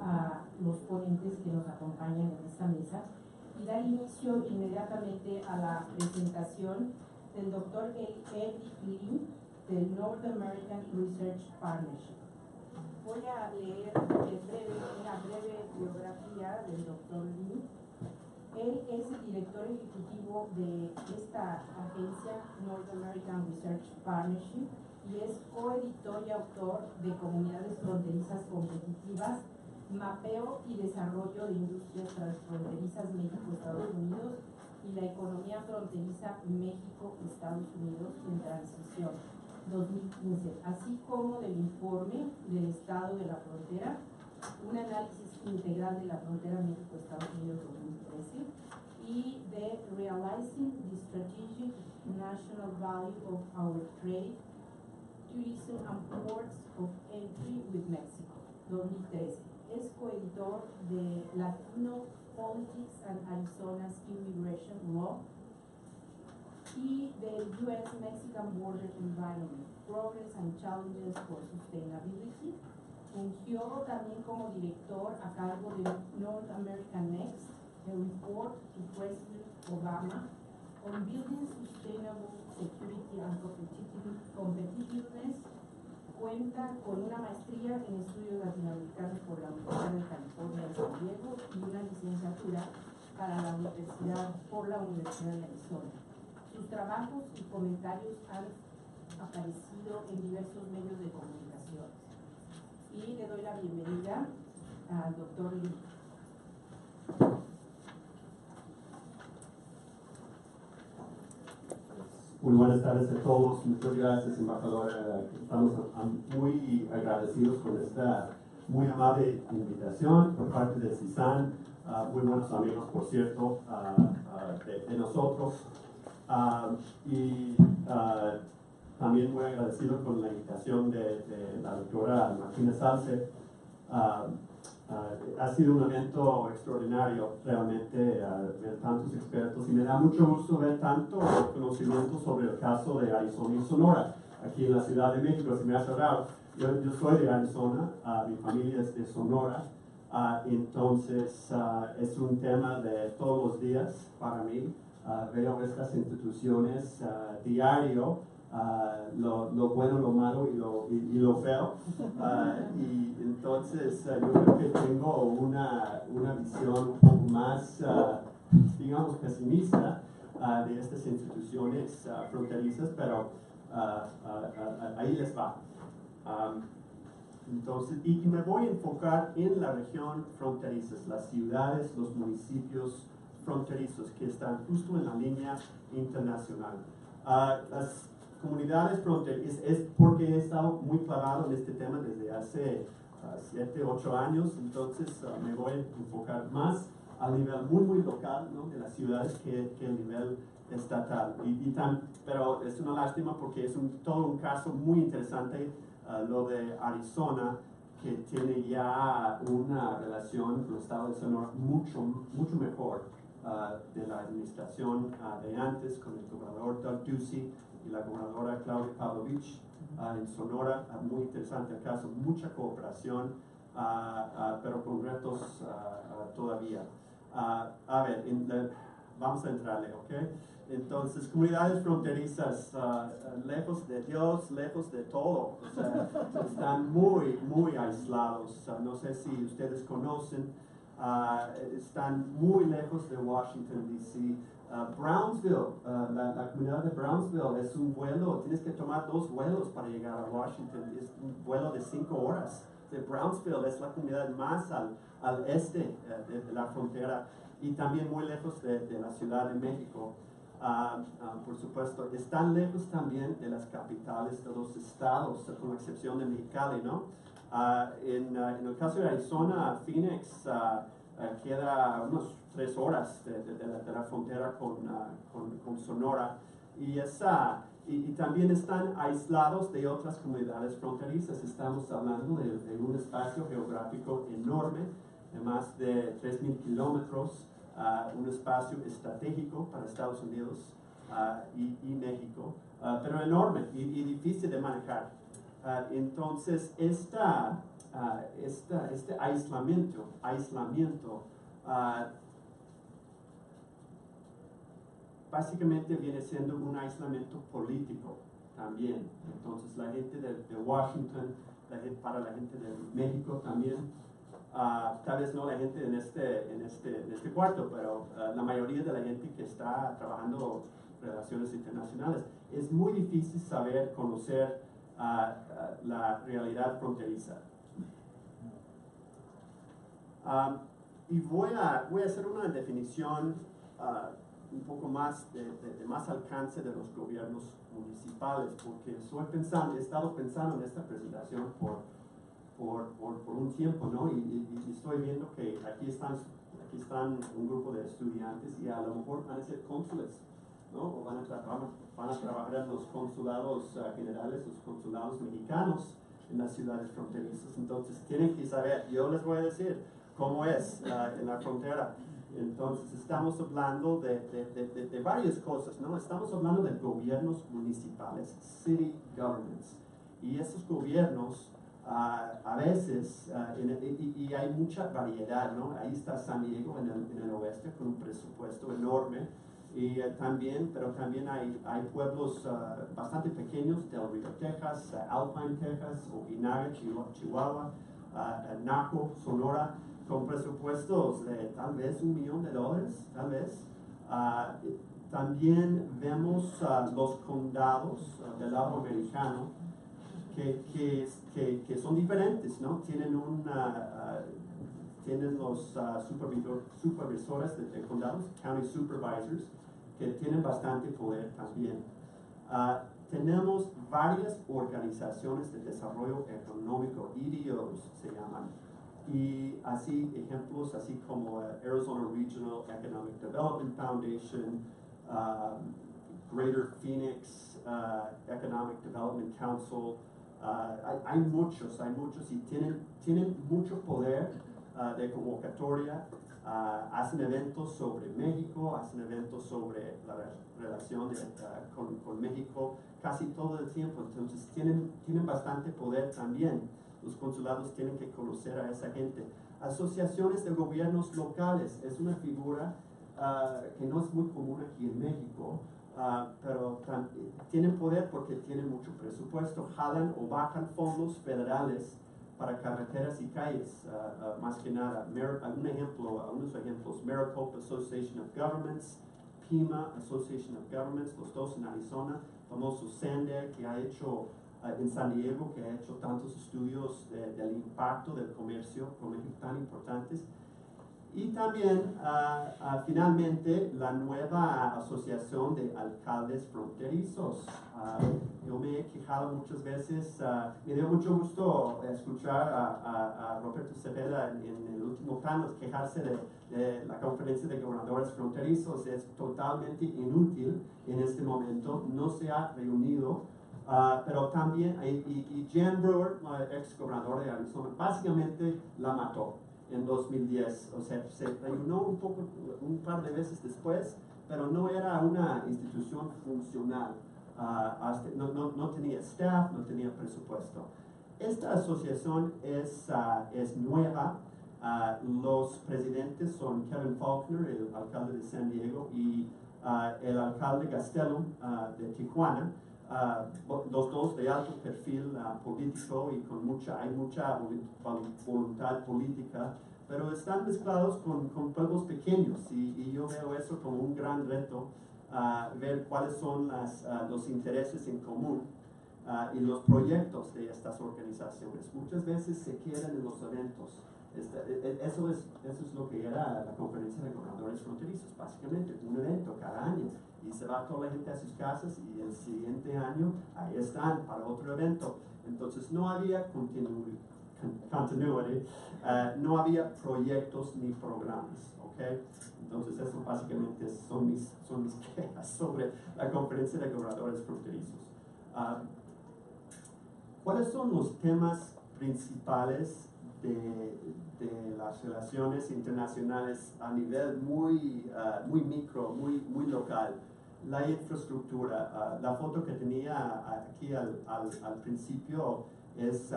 a los ponentes que nos acompañan en esta mesa y dar inicio inmediatamente a la presentación del Dr. Eric Lee del North American Research Partnership. Voy a leer una breve biografía del Dr. Lee. Él es el director ejecutivo de esta agencia, North American Research Partnership, y es coeditor y autor de Comunidades Fronterizas Competitivas, Mapeo y Desarrollo de Industrias Transfronterizas México-Estados Unidos y la Economía Fronteriza México-Estados Unidos en Transición 2015, así como del informe del Estado de la Frontera, un análisis integral de la frontera México-Estados Unidos 2013 y de Realizing the Strategic National Value of Our Trade, Tourism and Ports of Entry with Mexico 2013. Es coeditor de Latino Politics and Arizona's Immigration Law y del U.S.-Mexican Border Environment, Progress and Challenges for Sustainability. Fungió también como director a cargo de North American Next, a report to President Obama on building sustainable security and competitiveness. Cuenta con una maestría en estudios latinoamericanos por la Universidad de California de San Diego y una licenciatura por la Universidad de Arizona. Sus trabajos y comentarios han aparecido en diversos medios de comunicación. Y le doy la bienvenida al Dr. Lee. Muy buenas tardes a todos. Muchas gracias, embajadora. Estamos muy agradecidos con esta muy amable invitación por parte de CISAN, muy buenos amigos, por cierto, de nosotros. También muy agradecido con la invitación de la doctora Martina Salce. Ha sido un evento extraordinario, realmente, ver tantos expertos, y me da mucho gusto ver tanto conocimiento sobre el caso de Arizona y Sonora, aquí en la Ciudad de México. Se me hace raro. Yo soy de Arizona, mi familia es de Sonora, entonces es un tema de todos los días para mí. Veo estas instituciones diario, lo bueno, lo malo y lo feo, y entonces yo creo que tengo una visión un poco más, digamos, pesimista de estas instituciones fronterizas, pero ahí les va. Entonces, y me voy a enfocar en la región fronteriza, las ciudades, los municipios fronterizos que están justo en la línea internacional. Las comunidades fronterizas es porque he estado muy clavado en este tema desde hace 7, 8 años, entonces me voy a enfocar más a nivel muy local, ¿no?, de las ciudades que el nivel estatal. Pero es una lástima porque es todo un caso muy interesante, lo de Arizona, que tiene ya una relación con el estado de Sonora mucho mejor de la administración de antes, con el gobernador Doug Ducey y la gobernadora Claudia Pavlovich en Sonora. Muy interesante el caso, mucha cooperación, pero con retos todavía. A ver, vamos a entrarle, ¿ok? Entonces, comunidades fronterizas, lejos de Dios, lejos de todo, o sea, están muy aislados. No sé si ustedes conocen, están muy lejos de Washington, D.C. Brownsville, la comunidad de Brownsville es un vuelo, tienes que tomar 2 vuelos para llegar a Washington, es un vuelo de 5 horas. De Brownsville es la comunidad más al este de la frontera, y también muy lejos de la Ciudad de México. Por supuesto, están lejos también de las capitales de los estados, con la excepción de Mexicali, ¿no? En el caso de Arizona, Phoenix queda unas 3 horas de la frontera con Sonora, y también están aislados de otras comunidades fronterizas. Estamos hablando de un espacio geográfico enorme, de más de 3,000 kilómetros, un espacio estratégico para Estados Unidos y México, pero enorme y difícil de manejar. Entonces, esta este aislamiento básicamente viene siendo un aislamiento político también. Entonces la gente de Washington, para la gente de México también, tal vez no la gente en este cuarto, pero la mayoría de la gente que está trabajando relaciones internacionales, es muy difícil conocer la realidad fronteriza. Y voy a hacer una definición un poco más de más alcance de los gobiernos municipales, porque he estado pensando en esta presentación por un tiempo, ¿no? Y estoy viendo que aquí están un grupo de estudiantes y a lo mejor van a ser cónsules, ¿no? O van a trabajar en los consulados generales, los consulados mexicanos en las ciudades fronterizas. Entonces tienen que saber, yo les voy a decir cómo es en la frontera. Entonces estamos hablando de varias cosas, ¿no? Estamos hablando de gobiernos municipales, city governments. Y esos gobiernos a veces, y hay mucha variedad, ¿no? Ahí está San Diego en el oeste con un presupuesto enorme, y pero también hay pueblos bastante pequeños, Del Rio, Texas, Alpine, Texas, Ojinaga, Chihuahua, Naco, Sonora, con presupuestos de tal vez $1 millón, tal vez. También vemos los condados del lado americano que son diferentes, ¿no? Tienen los supervisores de condados, county supervisors, que tienen bastante poder también. Tenemos varias organizaciones de desarrollo económico, EDOs se llaman, y así ejemplos así como Arizona Regional Economic Development Foundation, Greater Phoenix Economic Development Council. Hay muchos y tienen mucho poder de convocatoria, hacen eventos sobre México, hacen eventos sobre la relación con México casi todo el tiempo. Entonces tienen bastante poder también. Los consulados tienen que conocer a esa gente. Asociaciones de gobiernos locales es una figura que no es muy común aquí en México, pero tienen poder porque tienen mucho presupuesto, jalan o bajan fondos federales para carreteras y calles, más que nada. Algunos ejemplos, Maricopa Association of Governments, PIMA Association of Governments, los dos en Arizona, famoso Sander, que ha hecho en San Diego, que ha hecho tantos estudios del impacto del comercio con México tan importantes. Y también, finalmente, la nueva asociación de alcaldes fronterizos. Yo me he quejado muchas veces, me dio mucho gusto escuchar a Roberto Cepeda en el último panel quejarse de la conferencia de gobernadores fronterizos. Es totalmente inútil en este momento, no se ha reunido. Pero también, y Jan Brewer, ex gobernador de Arizona, básicamente la mató en 2010, o sea, se reunió un par de veces después, pero no era una institución funcional, no tenía staff, no tenía presupuesto. Esta asociación es nueva. Los presidentes son Kevin Faulconer, el alcalde de San Diego, y el alcalde Gastelum de Tijuana. Los dos de alto perfil político y hay mucha voluntad política, pero están mezclados con pueblos pequeños, y yo veo eso como un gran reto, ver cuáles son los intereses en común y los proyectos de estas organizaciones. Muchas veces se quedan en los eventos. Eso es lo que era la conferencia de gobernadores fronterizos, básicamente un evento cada año, y se va toda la gente a sus casas y el siguiente año ahí están para otro evento. Entonces no había continuity, no había proyectos ni programas, ¿ok? Entonces eso básicamente son mis quejas sobre la conferencia de gobernadores fronterizos. ¿Cuáles son los temas principales de las relaciones internacionales a nivel muy micro, muy local? La infraestructura, la foto que tenía aquí al principio es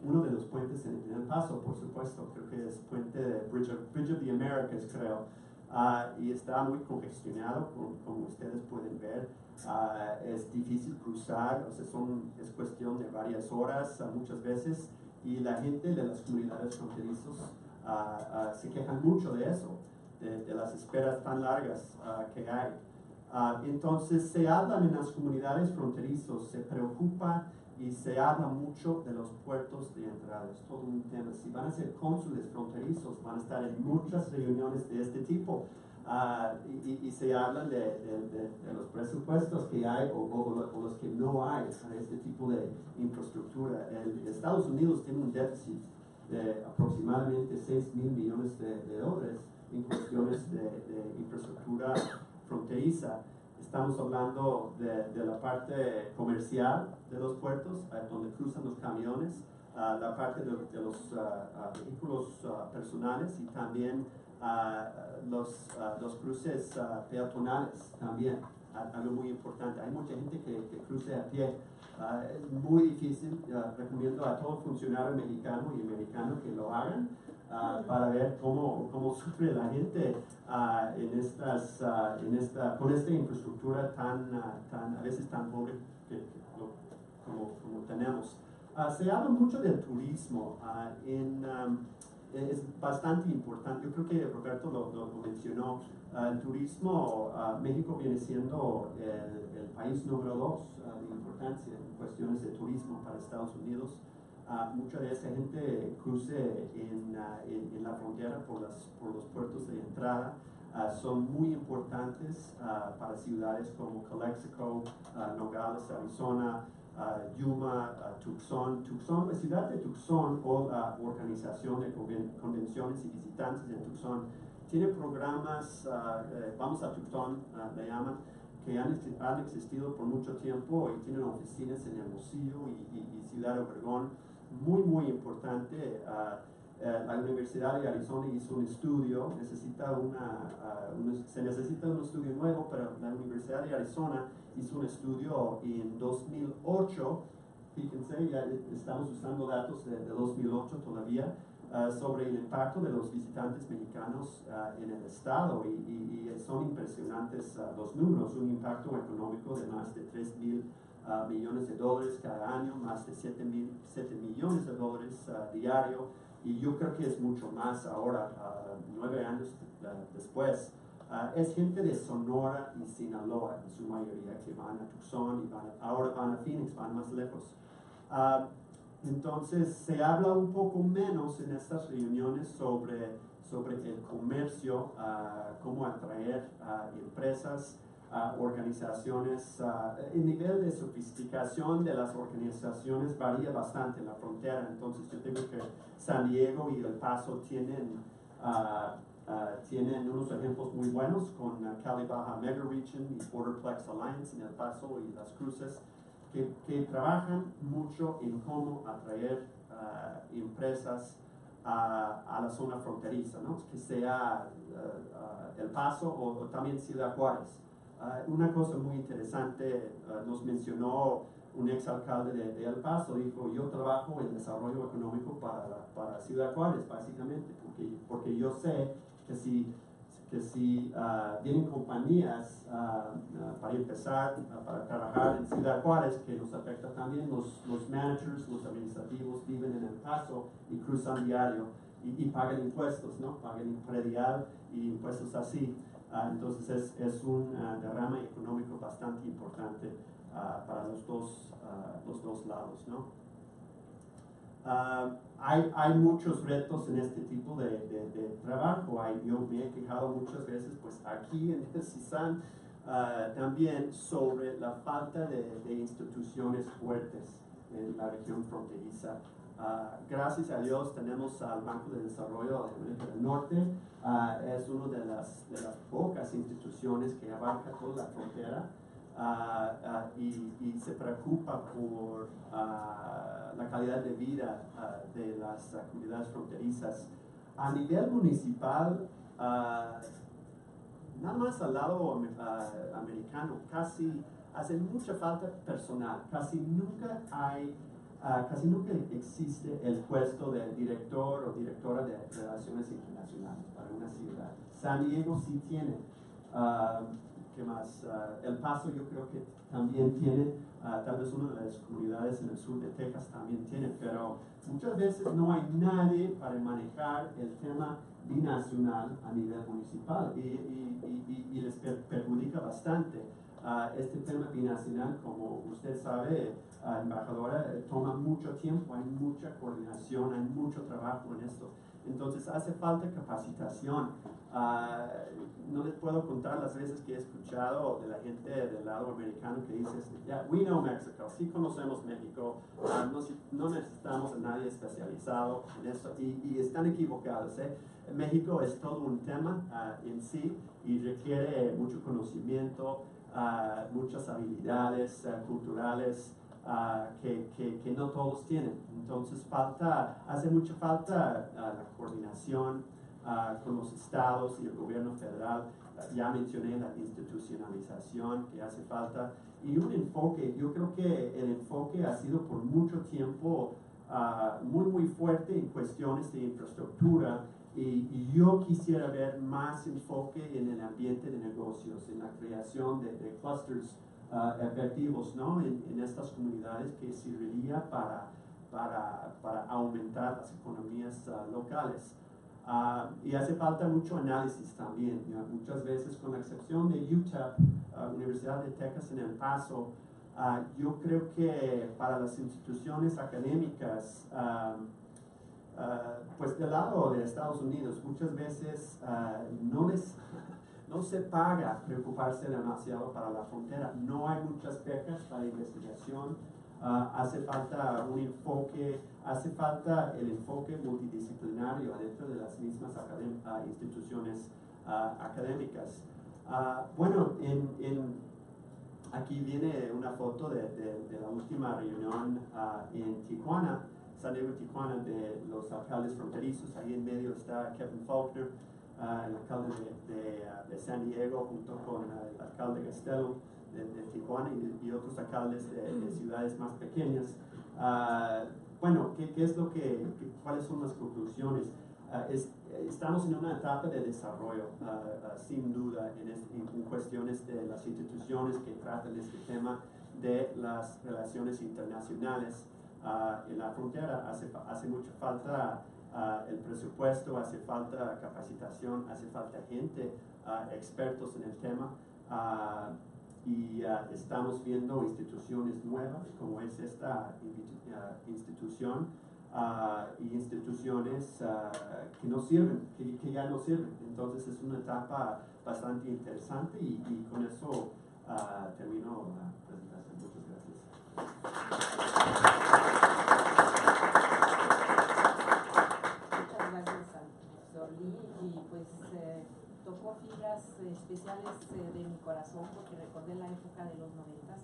uno de los puentes en El Paso, por supuesto. Creo que es puente de Bridge of the Americas, creo. Y está muy congestionado, como ustedes pueden ver. Es difícil cruzar, o sea, es cuestión de varias horas muchas veces, y la gente de las comunidades fronterizos se quejan mucho de eso, de las esperas tan largas que hay. Entonces se hablan en las comunidades fronterizos, se preocupa y se habla mucho de los puertos de entrada. Es todo un tema. Si van a ser cónsules fronterizos, van a estar en muchas reuniones de este tipo. Y se hablan de los presupuestos que hay o los que no hay para este tipo de infraestructura. Estados Unidos tiene un déficit de aproximadamente 6,000 millones de dólares en cuestiones de infraestructura fronteriza. Estamos hablando de la parte comercial de los puertos, donde cruzan los camiones, la parte de los vehículos personales y también los cruces peatonales también, algo muy importante. Hay mucha gente que cruce a pie. Es muy difícil. Recomiendo a todo funcionario mexicano y americano que lo hagan para ver cómo sufre la gente con esta infraestructura a veces tan pobre como tenemos. Se habla mucho del turismo. Es bastante importante. Yo creo que Roberto lo mencionó. El turismo, México viene siendo el país número 2 de importancia en cuestiones de turismo para Estados Unidos. Mucha de esa gente cruce en la frontera por los puertos de entrada. Son muy importantes para ciudades como Calexico, Nogales, Arizona, Yuma, Tucson. La ciudad de Tucson, o la Organización de Convenciones y Visitantes de Tucson, tiene programas, vamos a Tucson, le llaman, que han existido por mucho tiempo y tienen oficinas en Hermosillo y Ciudad Obregón, muy importante. La Universidad de Arizona hizo un estudio, se necesita un estudio nuevo, pero la Universidad de Arizona hizo un estudio en 2008, fíjense, ya estamos usando datos de 2008 todavía, sobre el impacto de los visitantes mexicanos en el estado, y son impresionantes los números. Un impacto económico de más de 3,000 millones de dólares cada año, más de 7 millones de dólares diario, y yo creo que es mucho más ahora, 9 años después. Es gente de Sonora y Sinaloa, en su mayoría, que van a Tucson y ahora van a Phoenix, van más lejos. Entonces se habla un poco menos en estas reuniones sobre el comercio, cómo atraer empresas, organizaciones. El nivel de sofisticación de las organizaciones varía bastante en la frontera. Entonces yo digo que San Diego y El Paso tienen unos ejemplos muy buenos con Cali Baja Mega Region y Borderplex Alliance en El Paso y Las Cruces, que trabajan mucho en cómo atraer empresas a la zona fronteriza, ¿no? Que sea El Paso o también Ciudad Juárez. Una cosa muy interesante, nos mencionó un exalcalde de El Paso, dijo: yo trabajo en desarrollo económico para Ciudad Juárez, básicamente, porque yo sé que si vienen compañías para empezar, para trabajar en Ciudad Juárez, que nos afecta también, los managers, los administrativos viven en El Paso y cruzan diario y pagan impuestos, ¿no? Pagan predial y impuestos así. Entonces es un derrame económico bastante importante para los dos lados, ¿no? Hay muchos retos en este tipo de trabajo. Yo me he quejado muchas veces, pues aquí en el CISAN, también sobre la falta de instituciones fuertes en la región fronteriza. Gracias a Dios tenemos al Banco de Desarrollo de América del Norte. Es una de las pocas instituciones que abarca toda la frontera. Y se preocupa por la calidad de vida de las comunidades fronterizas. A nivel municipal, nada más al lado americano, casi hace mucha falta personal. Casi nunca hay casi nunca existe el puesto de director o directora de relaciones internacionales para una ciudad. San Diego sí tiene. ¿Qué más? El Paso yo creo que también tiene, tal vez una de las comunidades en el sur de Texas también tiene, pero muchas veces no hay nadie para manejar el tema binacional a nivel municipal y les perjudica bastante. Este tema binacional, como usted sabe, embajadora, toma mucho tiempo, hay mucha coordinación, hay mucho trabajo en esto. Entonces hace falta capacitación. No les puedo contar las veces que he escuchado de la gente del lado americano que dice, yeah, we know Mexico, sí conocemos México, no necesitamos a nadie especializado en esto, y están equivocados. México es todo un tema en sí y requiere mucho conocimiento, muchas habilidades culturales que no todos tienen. Entonces hace mucha falta la coordinación con los estados y el gobierno federal. Ya mencioné la institucionalización que hace falta y un enfoque. Yo creo que el enfoque ha sido por mucho tiempo muy fuerte en cuestiones de infraestructura y yo quisiera ver más enfoque en el ambiente de negocios, en la creación de clusters efectivos, ¿no? en estas comunidades que serviría para aumentar las economías locales. Y hace falta mucho análisis también, ¿no? Muchas veces, con la excepción de UTEP, Universidad de Texas en El Paso, yo creo que para las instituciones académicas, pues del lado de Estados Unidos, muchas veces no se paga preocuparse demasiado para la frontera. No hay muchas becas para investigación. Hace falta un enfoque, hace falta el enfoque multidisciplinario dentro de las mismas instituciones académicas. Bueno, aquí viene una foto de la última reunión en Tijuana, San Diego, Tijuana, de los alcaldes fronterizos. Ahí en medio está Kevin Faulkner, el alcalde de San Diego, junto con el alcalde Gastelum de Tijuana y otros alcaldes de ciudades más pequeñas. Bueno, ¿qué es cuáles son las conclusiones? Estamos en una etapa de desarrollo, sin duda, en cuestiones de las instituciones que tratan este tema de las relaciones internacionales. En la frontera hace mucha falta el presupuesto, hace falta capacitación, hace falta gente, expertos en el tema. Y estamos viendo instituciones nuevas como es esta institución y instituciones que no sirven, que ya no sirven. Entonces es una etapa bastante interesante y con eso termino la presentación. Muchas gracias. Muchas gracias al profesor Lee y pues tocó fibras especiales de mi corazón porque recordé la época de los 90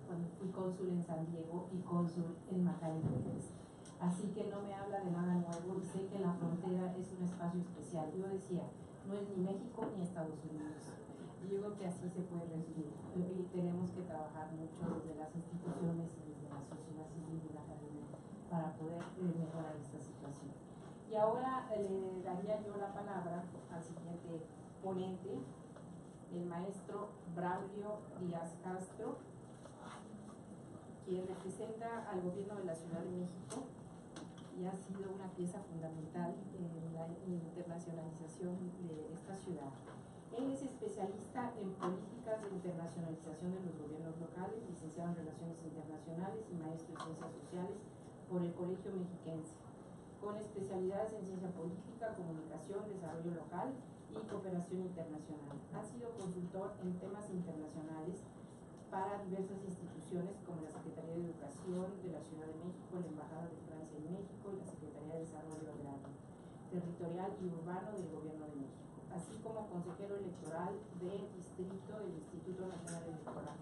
cuando fui cónsul en San Diego y cónsul en McAllen. Así que no me habla de nada nuevo y sé que la frontera es un espacio especial. Yo decía, no es ni México ni Estados Unidos. Y yo creo que así se puede resumir. Y tenemos que trabajar mucho desde las instituciones y desde la sociedad civil y la academia para poder mejorar esta situación. Y ahora le daría yo la palabra al siguiente ponente, el maestro Braulio Díaz Castro, quien representa al gobierno de la Ciudad de México y ha sido una pieza fundamental en la internacionalización de esta ciudad. Él es especialista en políticas de internacionalización de los gobiernos locales, licenciado en Relaciones Internacionales y maestro en Ciencias Sociales por el Colegio Mexiquense, con especialidades en Ciencia Política, Comunicación, Desarrollo Local y Cooperación Internacional. Ha sido consultor en temas internacionales para diversas instituciones como la Secretaría de Educación de la Ciudad de México, la Embajada de Francia en México y la Secretaría de Desarrollo Agrario, Territorial y Urbano del Gobierno de México, así como consejero electoral del distrito del Instituto Nacional Electoral,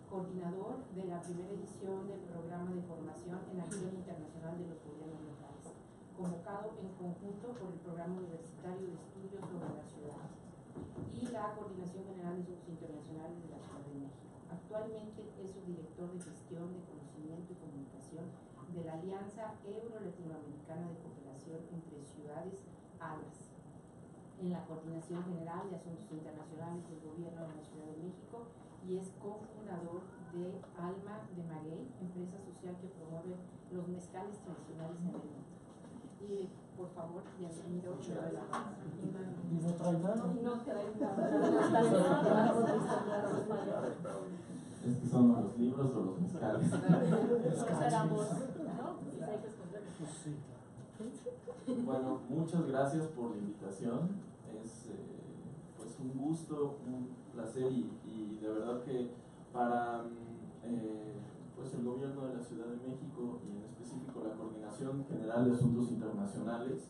coordinador de la primera edición del programa de formación en acción internacional de los gobiernos locales, convocado en conjunto por el Programa Universitario de Estudios sobre la Ciudad y la Coordinación General de Asuntos Internacionales de la Ciudad de México. Actualmente es subdirector de Gestión de Conocimiento y Comunicación de la Alianza Euro-Latinoamericana de Cooperación entre Ciudades, ALAS, en la Coordinación General de Asuntos Internacionales del Gobierno de la Ciudad de México, y es cofundador de Alma de Maguey, empresa social que promueve los mezcales tradicionales en el mundo. Y por favor, bienvenido. ¿Y no trae nada? No trae nada. Es que son los libros o los mezcales. Bueno, muchas gracias por la invitación. Es pues un gusto, un placer y de verdad que para pues el gobierno de la Ciudad de México y en específico la Coordinación General de Asuntos Internacionales,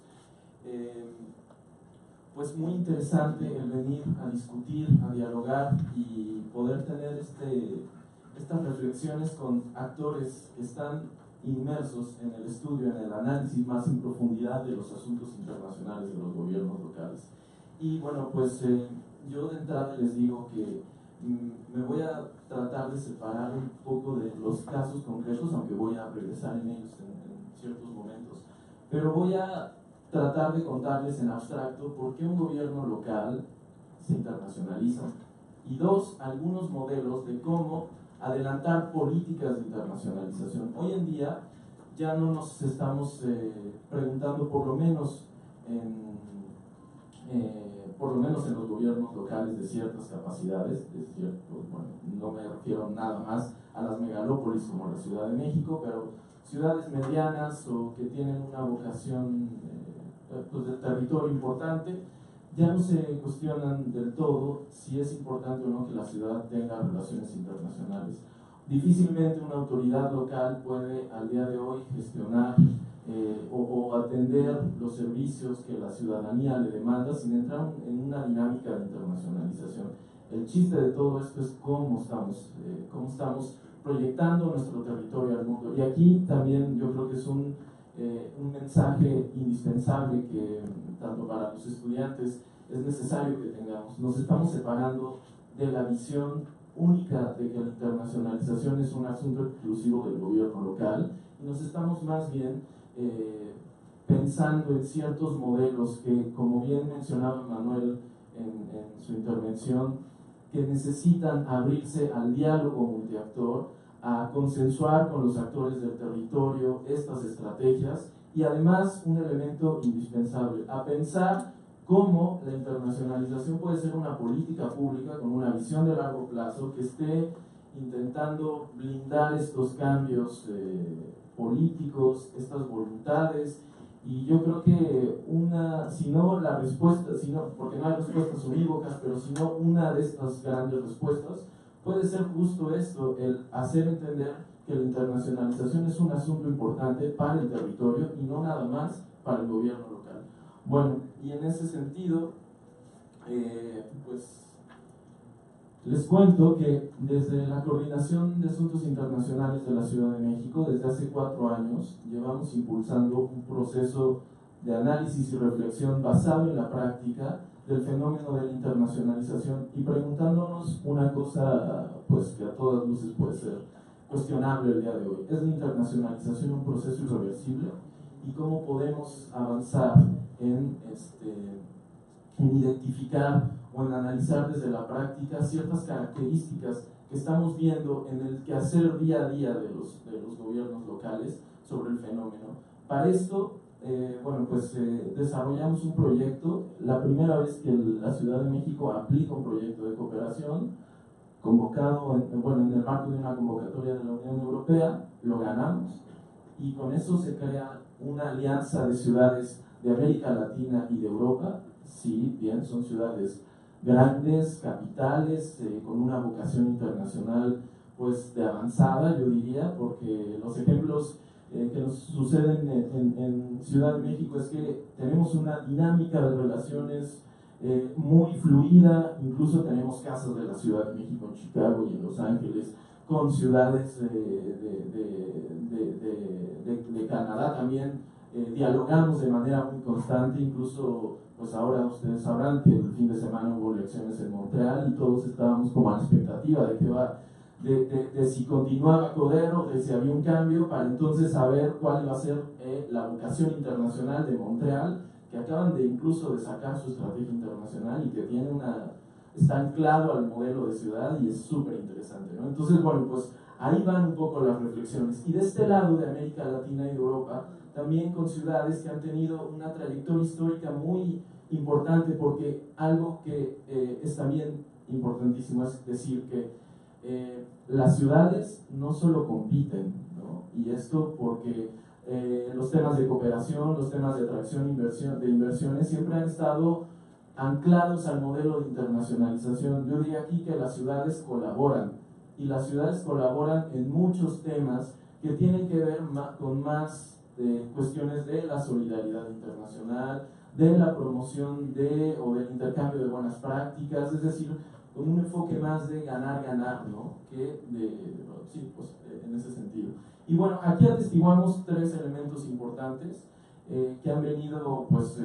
pues muy interesante el venir a discutir, a dialogar y poder tener estas reflexiones con actores que están inmersos en el estudio, en el análisis más en profundidad de los asuntos internacionales de los gobiernos locales. Y bueno, pues yo de entrada les digo que me voy a tratar de separar un poco de los casos concretos, aunque voy a regresar en ellos en ciertos momentos, pero voy a tratar de contarles en abstracto por qué un gobierno local se internacionaliza y dos, algunos modelos de cómo adelantar políticas de internacionalización. Hoy en día ya no nos estamos preguntando, por lo menos en los gobiernos locales de ciertas capacidades, bueno, no me refiero nada más a las megalópolis como la Ciudad de México, pero ciudades medianas o que tienen una vocación pues de territorio importante, ya no se cuestionan del todo si es importante o no que la ciudad tenga relaciones internacionales. Difícilmente una autoridad local puede al día de hoy gestionar o atender los servicios que la ciudadanía le demanda sin entrar en una dinámica de internacionalización. El chiste de todo esto es cómo estamos proyectando nuestro territorio al mundo. Y aquí también yo creo que es un mensaje indispensable que tanto para los estudiantes es necesario que tengamos. Nos estamos separando de la visión única de que la internacionalización es un asunto exclusivo del gobierno local y nos estamos más bien pensando en ciertos modelos que, como bien mencionaba Manuel en su intervención, que necesitan abrirse al diálogo multiactor, a consensuar con los actores del territorio estas estrategias y además un elemento indispensable, a pensar cómo la internacionalización puede ser una política pública con una visión de largo plazo que esté intentando blindar estos cambios políticos, estas voluntades. Y yo creo que porque no hay respuestas unívocas, pero si no una de estas grandes respuestas puede ser justo esto, el hacer entender que la internacionalización es un asunto importante para el territorio y no nada más para el gobierno local. Bueno, y en ese sentido, pues les cuento que desde la Coordinación de Asuntos Internacionales de la Ciudad de México, desde hace 4 años, llevamos impulsando un proceso de análisis y reflexión basado en la práctica del fenómeno de la internacionalización y preguntándonos una cosa pues que a todas luces puede ser cuestionable el día de hoy. ¿Es la internacionalización un proceso irreversible? ¿Y cómo podemos avanzar en identificar o en analizar desde la práctica ciertas características que estamos viendo en el quehacer día a día de los gobiernos locales sobre el fenómeno? Para esto, desarrollamos un proyecto, la primera vez que la Ciudad de México aplica un proyecto de cooperación, convocado en el marco de una convocatoria de la Unión Europea, lo ganamos, y con eso se crea una alianza de ciudades de América Latina y de Europa. Sí, bien, son ciudades grandes, capitales, con una vocación internacional pues de avanzada, yo diría, porque los ejemplos que nos suceden en Ciudad de México es que tenemos una dinámica de relaciones muy fluida, incluso tenemos casos de la Ciudad de México en Chicago y en Los Ángeles, con ciudades de Canadá también, dialogamos de manera muy constante, incluso pues ahora ustedes sabrán que el fin de semana hubo elecciones en Montreal y todos estábamos como a la expectativa de qué va de si continuaba Codero, de si había un cambio, para entonces saber cuál iba a ser la vocación internacional de Montreal, que acaban de incluso de sacar su estrategia internacional y que tiene está anclado al modelo de ciudad y es súper interesante, ¿no? Entonces, bueno, pues ahí van un poco las reflexiones. Y de este lado de América Latina y Europa, también con ciudades que han tenido una trayectoria histórica muy importante, porque algo que es también importantísimo es decir que las ciudades no solo compiten, ¿no? Y esto porque los temas de cooperación, los temas de atracción de inversiones siempre han estado anclados al modelo de internacionalización. Yo diría aquí que las ciudades colaboran, y las ciudades colaboran en muchos temas que tienen que ver con más cuestiones de la solidaridad internacional, de la promoción o del intercambio de buenas prácticas, es decir, con un enfoque más de ganar-ganar, ¿no? Sí, pues en ese sentido. Y bueno, aquí atestiguamos 3 elementos importantes que han venido, pues,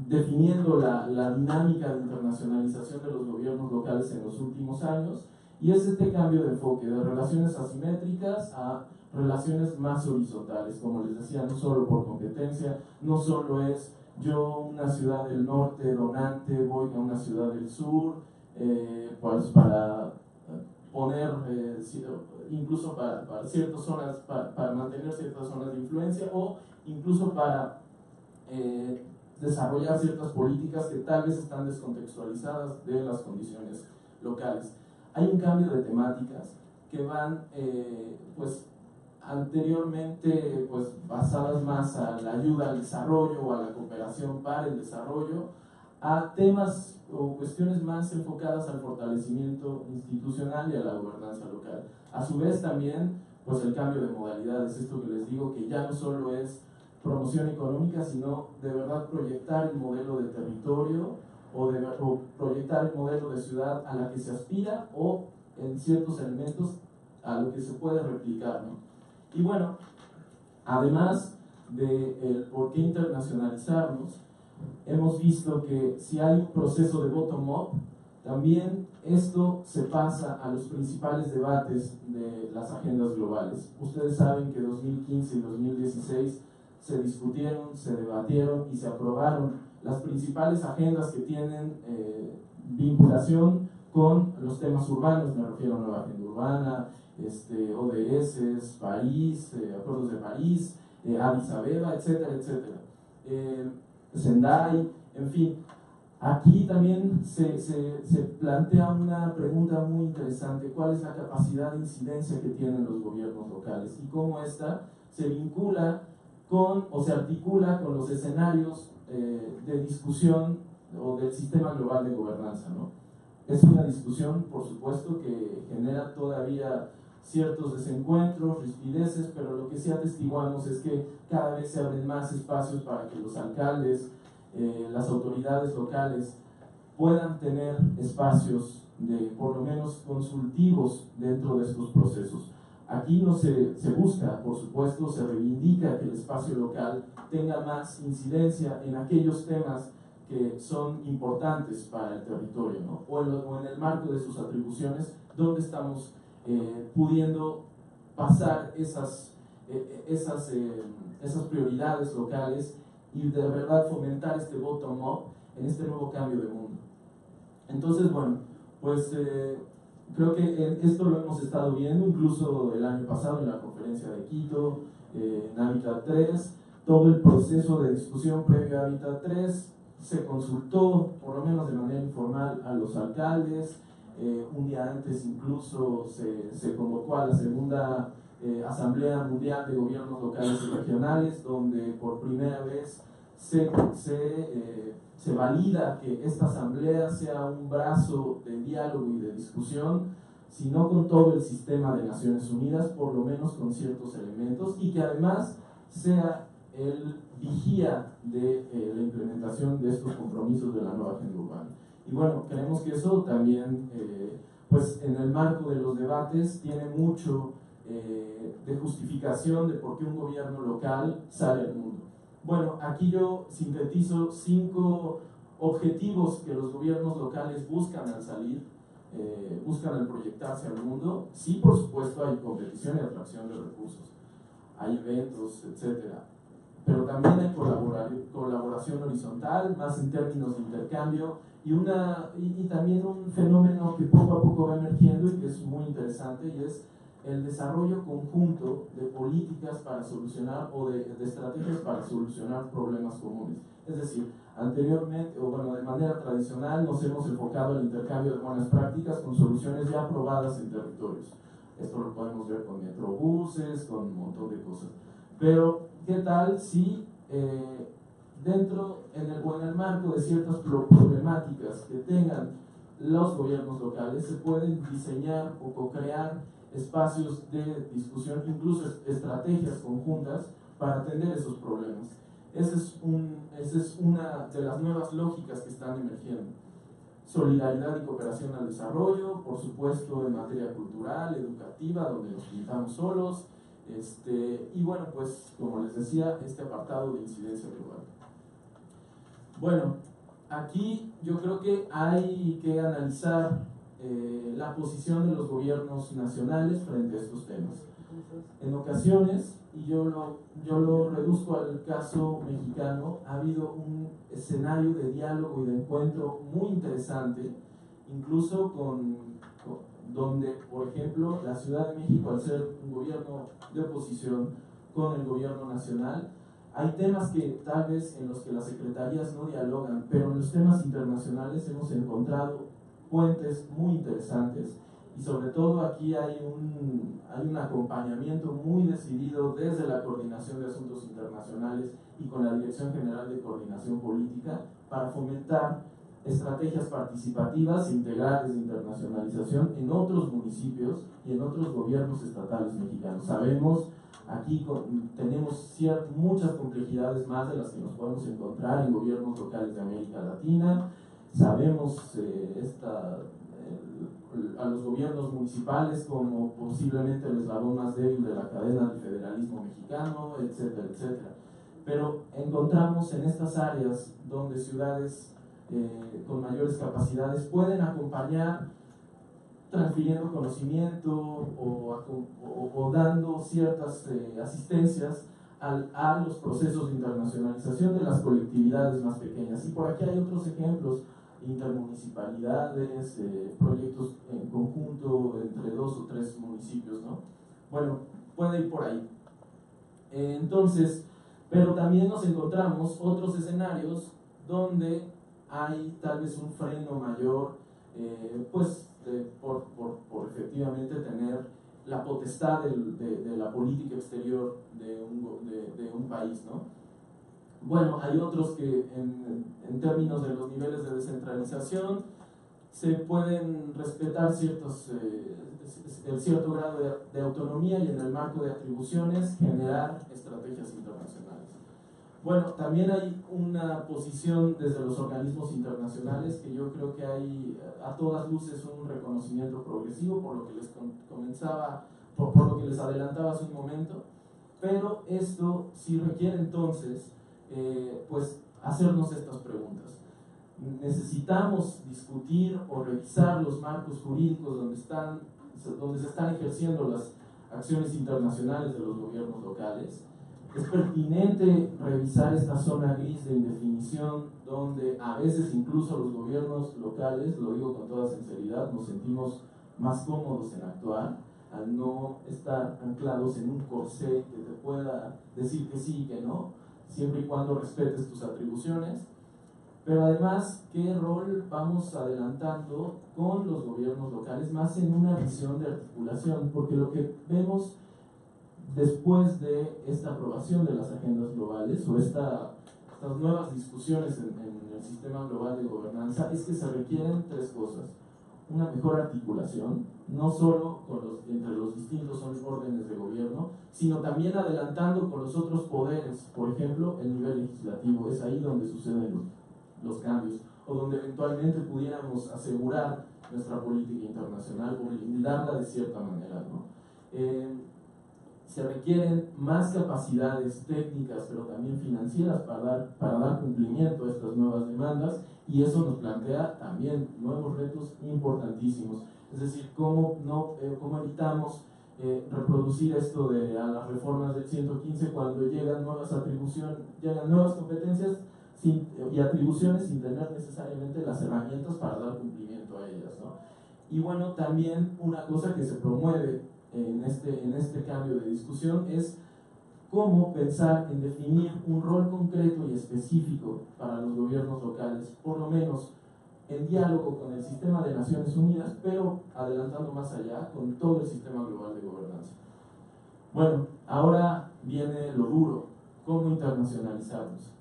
definiendo la dinámica de internacionalización de los gobiernos locales en los últimos años, y es este cambio de enfoque de relaciones asimétricas a relaciones más horizontales. Como les decía, no solo por competencia, no solo es yo, una ciudad del norte donante, voy a una ciudad del sur, pues para poner, incluso para ciertas zonas, para mantener ciertas zonas de influencia, o incluso para desarrollar ciertas políticas que tal vez están descontextualizadas de las condiciones locales. Hay un cambio de temáticas que van, pues, anteriormente, pues, basadas más a la ayuda al desarrollo o a la cooperación para el desarrollo, a temas o cuestiones más enfocadas al fortalecimiento institucional y a la gobernanza local. A su vez también, pues, el cambio de modalidades, esto que les digo, que ya no solo es promoción económica, sino de verdad proyectar el modelo de territorio o proyectar el modelo de ciudad a la que se aspira, o en ciertos elementos a lo que se puede replicar, ¿no? Y bueno, además de por qué internacionalizarnos, hemos visto que si hay un proceso de bottom-up, también esto se pasa a los principales debates de las agendas globales. Ustedes saben que 2015 y 2016 se discutieron, se debatieron y se aprobaron las principales agendas que tienen vinculación con los temas urbanos. Me refiero a Nueva Agenda Urbana, ODS, París, Acuerdos de París, Addis Abeba, etcétera, etcétera. Sendai, en fin. Aquí también se plantea una pregunta muy interesante: ¿cuál es la capacidad de incidencia que tienen los gobiernos locales? Y cómo esta se vincula o se articula con los escenarios de discusión o del sistema global de gobernanza, ¿no? Es una discusión, por supuesto, que genera todavía ciertos desencuentros, rispideces, pero lo que sí atestiguamos es que cada vez se abren más espacios para que los alcaldes, las autoridades locales puedan tener espacios por lo menos consultivos dentro de estos procesos. Aquí no se busca, por supuesto, se reivindica que el espacio local tenga más incidencia en aquellos temas que son importantes para el territorio, ¿no? o en el marco de sus atribuciones, donde estamos pudiendo pasar esas prioridades locales y de verdad fomentar este bottom-up en este nuevo cambio de mundo. Entonces, bueno, pues creo que esto lo hemos estado viendo incluso el año pasado en la conferencia de Quito, en Hábitat 3, todo el proceso de discusión previo a Hábitat 3, se consultó, por lo menos de manera informal, a los alcaldes. Un día antes incluso se convocó a la segunda Asamblea Mundial de Gobiernos Locales y Regionales, donde por primera vez se valida que esta asamblea sea un brazo de diálogo y de discusión, si no con todo el sistema de Naciones Unidas, por lo menos con ciertos elementos, y que además sea el vigía de la implementación de estos compromisos de la nueva agenda urbana. Y bueno, creemos que eso también, pues en el marco de los debates, tiene mucho de justificación de por qué un gobierno local sale al mundo. Bueno, aquí yo sintetizo 5 objetivos que los gobiernos locales buscan al salir. buscan el proyectarse al mundo. Sí, por supuesto, hay competición y atracción de recursos, hay eventos, etcétera, pero también hay colaboración horizontal, más en términos de intercambio, y también un fenómeno que poco a poco va emergiendo y que es muy interesante, y es el desarrollo conjunto de políticas para solucionar, o de estrategias para solucionar problemas comunes. Es decir, anteriormente, o bueno, de manera tradicional, nos hemos enfocado al intercambio de buenas prácticas con soluciones ya aprobadas en territorios. Esto lo podemos ver con metrobuses, con un montón de cosas. Pero, ¿qué tal si dentro, o en el marco de ciertas problemáticas que tengan los gobiernos locales, se pueden diseñar o co-crear espacios de discusión, incluso estrategias conjuntas para atender esos problemas? Esa es una de las nuevas lógicas que están emergiendo. Solidaridad y cooperación al desarrollo, por supuesto en materia cultural, educativa, donde nos pintamos solos, y bueno, pues como les decía, este apartado de incidencia global. Bueno, aquí yo creo que hay que analizar la posición de los gobiernos nacionales frente a estos temas. En ocasiones, y yo lo reduzco al caso mexicano, ha habido un escenario de diálogo y de encuentro muy interesante, incluso donde, por ejemplo, la Ciudad de México, al ser un gobierno de oposición con el gobierno nacional, hay temas que tal vez en los que las secretarías no dialogan, pero en los temas internacionales hemos encontrado puentes muy interesantes, y sobre todo aquí hay un acompañamiento muy decidido desde la Coordinación de Asuntos Internacionales y con la Dirección General de Coordinación Política para fomentar estrategias participativas e integrales de internacionalización en otros municipios y en otros gobiernos estatales mexicanos. Sabemos, aquí tenemos muchas complejidades más de las que nos podemos encontrar en gobiernos locales de América Latina. Sabemos a los gobiernos municipales como posiblemente el eslabón más débil de la cadena del federalismo mexicano, etcétera, etcétera. Pero encontramos en estas áreas donde ciudades con mayores capacidades pueden acompañar transfiriendo conocimiento o dando ciertas asistencias a los procesos de internacionalización de las colectividades más pequeñas. Y por aquí hay otros ejemplos: intermunicipalidades, proyectos en conjunto entre 2 o 3 municipios, ¿no? Bueno, puede ir por ahí. Entonces, pero también nos encontramos otros escenarios donde hay tal vez un freno mayor, por efectivamente tener la potestad de la política exterior de un país, ¿no? Bueno, hay otros que en términos de los niveles de descentralización se pueden respetar el cierto grado de autonomía, y en el marco de atribuciones generar estrategias internacionales. Bueno, también hay una posición desde los organismos internacionales que yo creo que hay a todas luces un reconocimiento progresivo, por lo que les comenzaba, por lo que les adelantaba hace un momento, pero esto sí requiere entonces hacernos estas preguntas. Necesitamos discutir o revisar los marcos jurídicos donde se están ejerciendo las acciones internacionales de los gobiernos locales. Es pertinente revisar esta zona gris de indefinición donde a veces incluso los gobiernos locales, lo digo con toda sinceridad, nos sentimos más cómodos en actuar al no estar anclados en un corsé que te pueda decir que sí y que no, siempre y cuando respetes tus atribuciones. Pero además, ¿qué rol vamos adelantando con los gobiernos locales? Más en una visión de articulación, porque lo que vemos después de esta aprobación de las agendas globales o estas nuevas discusiones en el sistema global de gobernanza es que se requieren 3 cosas. Una mejor articulación, no solo entre los distintos órdenes de gobierno, sino también adelantando con los otros poderes, por ejemplo, el nivel legislativo. Es ahí donde suceden los cambios, o donde eventualmente pudiéramos asegurar nuestra política internacional o blindarla de cierta manera, ¿no? se requieren más capacidades técnicas, pero también financieras para dar cumplimiento a estas nuevas demandas, y eso nos plantea también nuevos retos importantísimos. Es decir, cómo evitamos reproducir esto de a las reformas del 115 cuando llegan nuevas atribuciones, llegan nuevas competencias y atribuciones sin tener necesariamente las herramientas para dar cumplimiento a ellas, ¿no? Y bueno, también una cosa que se promueve en este cambio de discusión es cómo pensar en definir un rol concreto y específico para los gobiernos locales, por lo menos en diálogo con el sistema de Naciones Unidas, pero adelantando más allá, con todo el sistema global de gobernanza. Bueno, ahora viene lo duro, ¿cómo internacionalizarnos?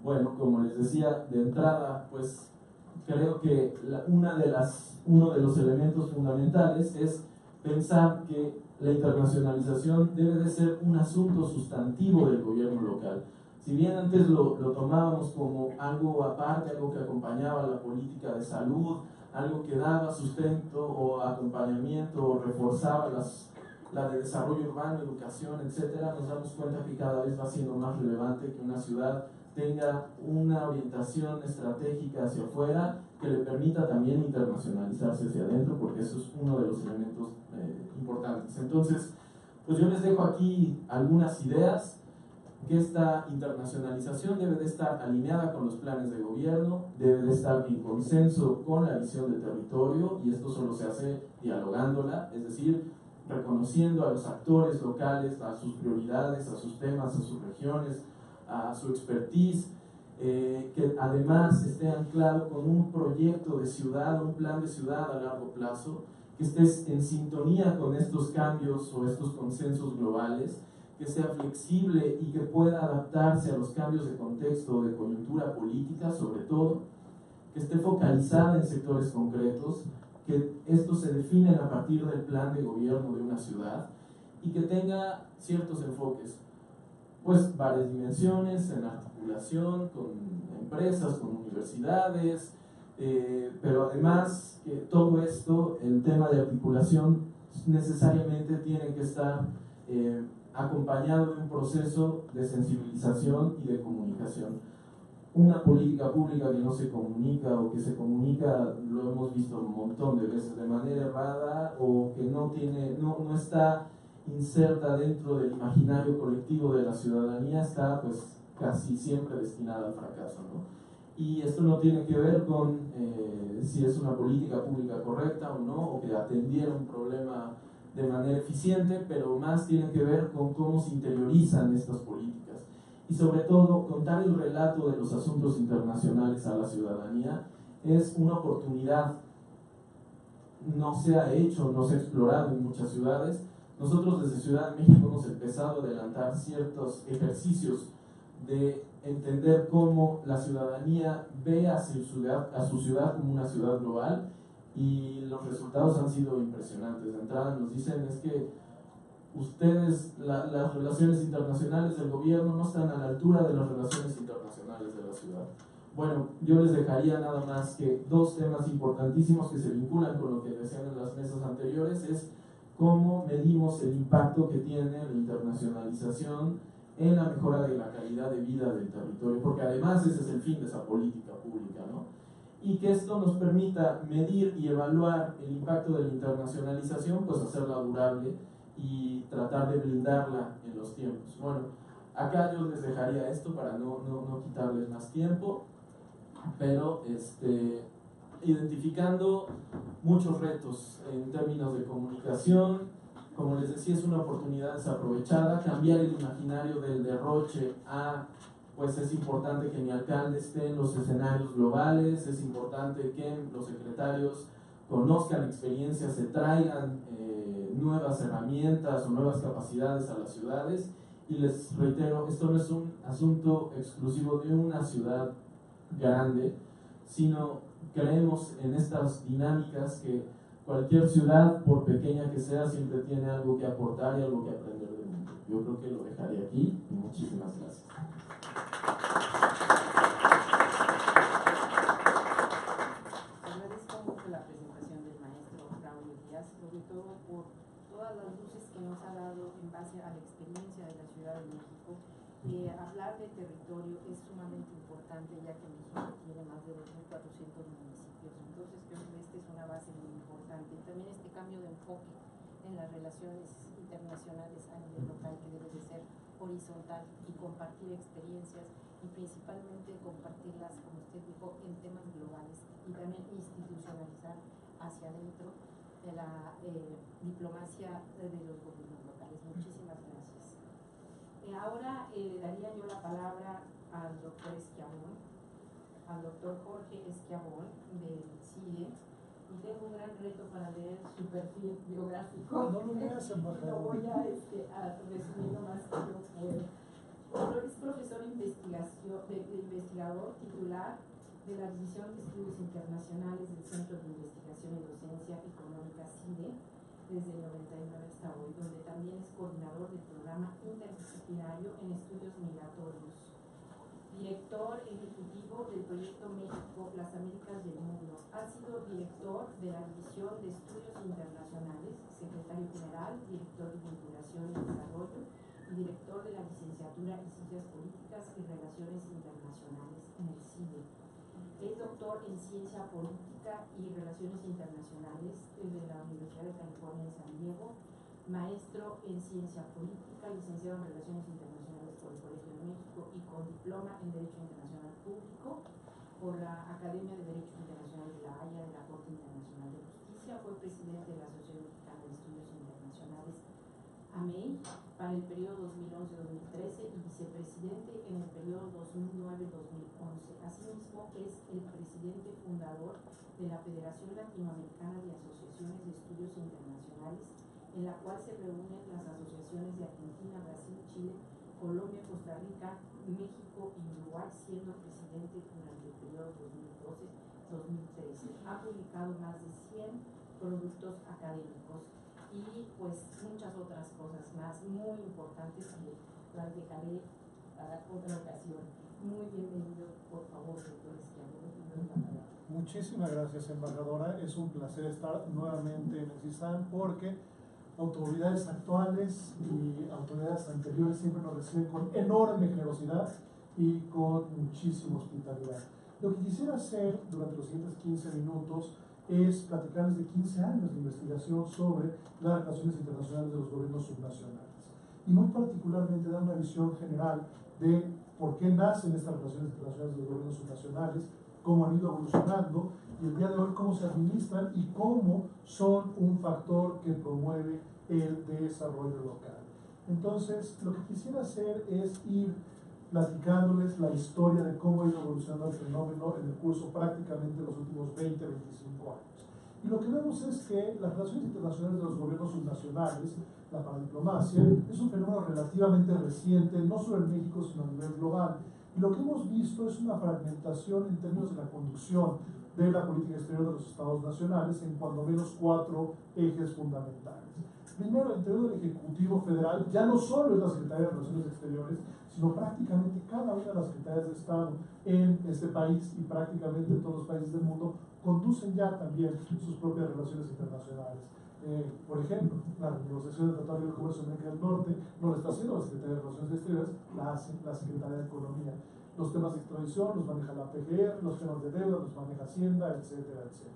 Bueno, como les decía de entrada, pues creo que uno de los elementos fundamentales es pensar que la internacionalización debe de ser un asunto sustantivo del gobierno local. Si bien antes lo tomábamos como algo aparte, algo que acompañaba la política de salud, algo que daba sustento o acompañamiento o reforzaba la de desarrollo urbano, educación, etc., nos damos cuenta que cada vez va siendo más relevante que una ciudad tenga una orientación estratégica hacia afuera que le permita también internacionalizarse hacia adentro, porque eso es uno de los elementos importantes. Entonces, pues yo les dejo aquí algunas ideas, que esta internacionalización debe de estar alineada con los planes de gobierno, debe de estar en consenso con la visión del territorio, y esto solo se hace dialogándola, es decir, reconociendo a los actores locales, a sus prioridades, a sus temas, a sus regiones, a su expertise, que además esté anclado con un proyecto de ciudad, un plan de ciudad a largo plazo, que esté en sintonía con estos cambios o estos consensos globales, que sea flexible y que pueda adaptarse a los cambios de contexto, de coyuntura política sobre todo, que esté focalizada en sectores concretos, que estos se definen a partir del plan de gobierno de una ciudad y que tenga ciertos enfoques, pues varias dimensiones en articulación con empresas, con universidades, pero además que todo esto, el tema de articulación necesariamente tiene que estar acompañado de un proceso de sensibilización y de comunicación. Una política pública que no se comunica o que se comunica, lo hemos visto un montón de veces de manera errada, o que no está inserta dentro del imaginario colectivo de la ciudadanía, está pues casi siempre destinada al fracaso, ¿no? Y esto no tiene que ver con si es una política pública correcta o no, o que atendiera un problema de manera eficiente, pero más tiene que ver con cómo se interiorizan estas políticas. Y sobre todo, contar el relato de los asuntos internacionales a la ciudadanía es una oportunidad. No se ha hecho, no se ha explorado en muchas ciudades. Nosotros desde Ciudad de México hemos empezado a adelantar ciertos ejercicios de entender cómo la ciudadanía ve a su ciudad como una ciudad global, y los resultados han sido impresionantes. De entrada nos dicen es que ustedes, las relaciones internacionales del gobierno no están a la altura de las relaciones internacionales de la ciudad. Bueno, yo les dejaría nada más que dos temas importantísimos que se vinculan con lo que decían en las mesas anteriores, es cómo medimos el impacto que tiene la internacionalización en la mejora de la calidad de vida del territorio, porque además ese es el fin de esa política pública, ¿no? Y que esto nos permita medir y evaluar el impacto de la internacionalización, pues hacerla durable y tratar de blindarla en los tiempos. Bueno, acá yo les dejaría esto para no quitarles más tiempo, pero identificando muchos retos en términos de comunicación. Como les decía, es una oportunidad desaprovechada, cambiar el imaginario del derroche a, pues es importante que mi alcalde esté en los escenarios globales, es importante que los secretarios conozcan experiencias, se traigan nuevas herramientas o nuevas capacidades a las ciudades. Y les reitero, esto no es un asunto exclusivo de una ciudad grande, sino creemos en estas dinámicas que cualquier ciudad, por pequeña que sea, siempre tiene algo que aportar y algo que aprender del mundo. Yo creo que lo dejaré aquí y muchísimas gracias. Agradezco mucho la presentación del maestro Braulio Díaz, sobre todo por todas las luces que nos ha dado en base a la experiencia de la Ciudad de México. Hablar de territorio es sumamente importante, ya que México tiene más de 2.400 municipios, entonces creo que esta es una base muy importante. También este cambio de enfoque en las relaciones internacionales a nivel local, que debe de ser horizontal y compartir experiencias, y principalmente compartirlas, como usted dijo, en temas globales, y también institucionalizar hacia adentro de la diplomacia de los gobiernos locales. Muchísimas gracias. Ahora le daría yo la palabra al doctor Esquiabón, al doctor Jorge Esquiabón del CIDE, y tengo un gran reto para leer su perfil biográfico. No lo leas, embajador. Lo voy a resumir lo más que yo puedo. Es profesor investigador titular de la División de Estudios Internacionales del Centro de Investigación y Docencia Económica CIDE desde el 99 hasta hoy, donde también es coordinador del programa interdisciplinario en estudios migratorios, director ejecutivo del proyecto México, las Américas del Mundo. Ha sido director de la División de Estudios Internacionales, secretario general, director de Vinculación y Desarrollo y director de la Licenciatura en Ciencias Políticas y Relaciones Internacionales en el CIDE. Es doctor en Ciencia Política y Relaciones Internacionales desde la Universidad de California en San Diego, maestro en Ciencia Política, licenciado en Relaciones Internacionales por el Colegio de México y con diploma en Derecho Internacional Público por la Academia de Derecho Internacional de La Haya de la Corte Internacional de Justicia. Fue presidente de la Asociación Mexicana de Estudios Internacionales, AMEI, para el periodo 2011-2013 y vicepresidente en el periodo 2009-2011. Asimismo, es el presidente fundador de la Federación Latinoamericana de Asociaciones de Estudios Internacionales, en la cual se reúnen las asociaciones de Argentina, Brasil, Chile, Colombia, Costa Rica, México y Uruguay, siendo presidente durante el periodo 2012-2013. Ha publicado más de 100 productos académicos y pues muchas otras cosas más muy importantes que las dejaré para otra ocasión. Muy bienvenido, por favor, doctor Esquiabón. Muchísimas gracias, embajadora. Es un placer estar nuevamente en el CISAN porque autoridades actuales y autoridades anteriores siempre nos reciben con enorme generosidad y con muchísima hospitalidad. Lo que quisiera hacer durante los siguientes 15 minutos es platicarles de 15 años de investigación sobre las relaciones internacionales de los gobiernos subnacionales y muy particularmente dar una visión general de por qué nacen estas relaciones internacionales de los gobiernos subnacionales, cómo han ido evolucionando y el día de hoy cómo se administran y cómo son un factor que promueve el desarrollo local. Entonces, lo que quisiera hacer es ir platicándoles la historia de cómo ha ido evolucionando el fenómeno en el curso prácticamente de los últimos 20-25 años. Y lo que vemos es que las relaciones internacionales de los gobiernos subnacionales, la paradiplomacia, es un fenómeno relativamente reciente, no solo en México, sino a nivel global. Y lo que hemos visto es una fragmentación en términos de la conducción de la política exterior de los estados nacionales en cuando menos 4 ejes fundamentales. Primero, el interior del Ejecutivo Federal ya no solo es la Secretaría de Relaciones Exteriores, sino prácticamente cada una de las secretarías de Estado en este país y prácticamente en todos los países del mundo conducen ya también sus propias relaciones internacionales. Por ejemplo, la negociación del Tratado de Comercio de América del Norte no la está haciendo la Secretaría de Relaciones Exteriores, la hace la Secretaría de Economía. Los temas de extradición los maneja la PGR, los temas de deuda los maneja Hacienda, etcétera, etcétera.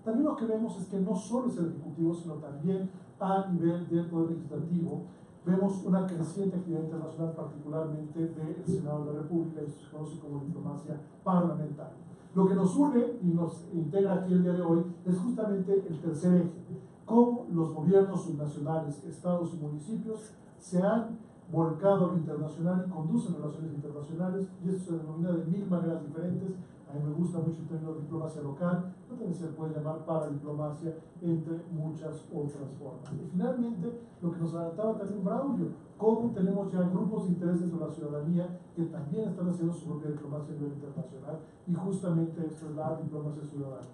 También lo que vemos es que no solo es el Ejecutivo, sino también a nivel del Poder Legislativo, vemos una creciente actividad internacional, particularmente del Senado de la República, y esto se conoce como diplomacia parlamentaria. Lo que nos une y nos integra aquí el día de hoy es justamente el tercer eje, cómo los gobiernos subnacionales, estados y municipios se han volcado a lo internacional y conducen relaciones internacionales, y esto se denomina de 1000 maneras diferentes. A mí me gusta mucho el término de diplomacia local, pero también se puede llamar paradiplomacia, entre muchas otras formas. Y finalmente, lo que nos adelantaba también Braulio, cómo tenemos ya grupos de interés dentro de la ciudadanía que también están haciendo su propia diplomacia a nivel internacional, y justamente esto es la diplomacia ciudadana.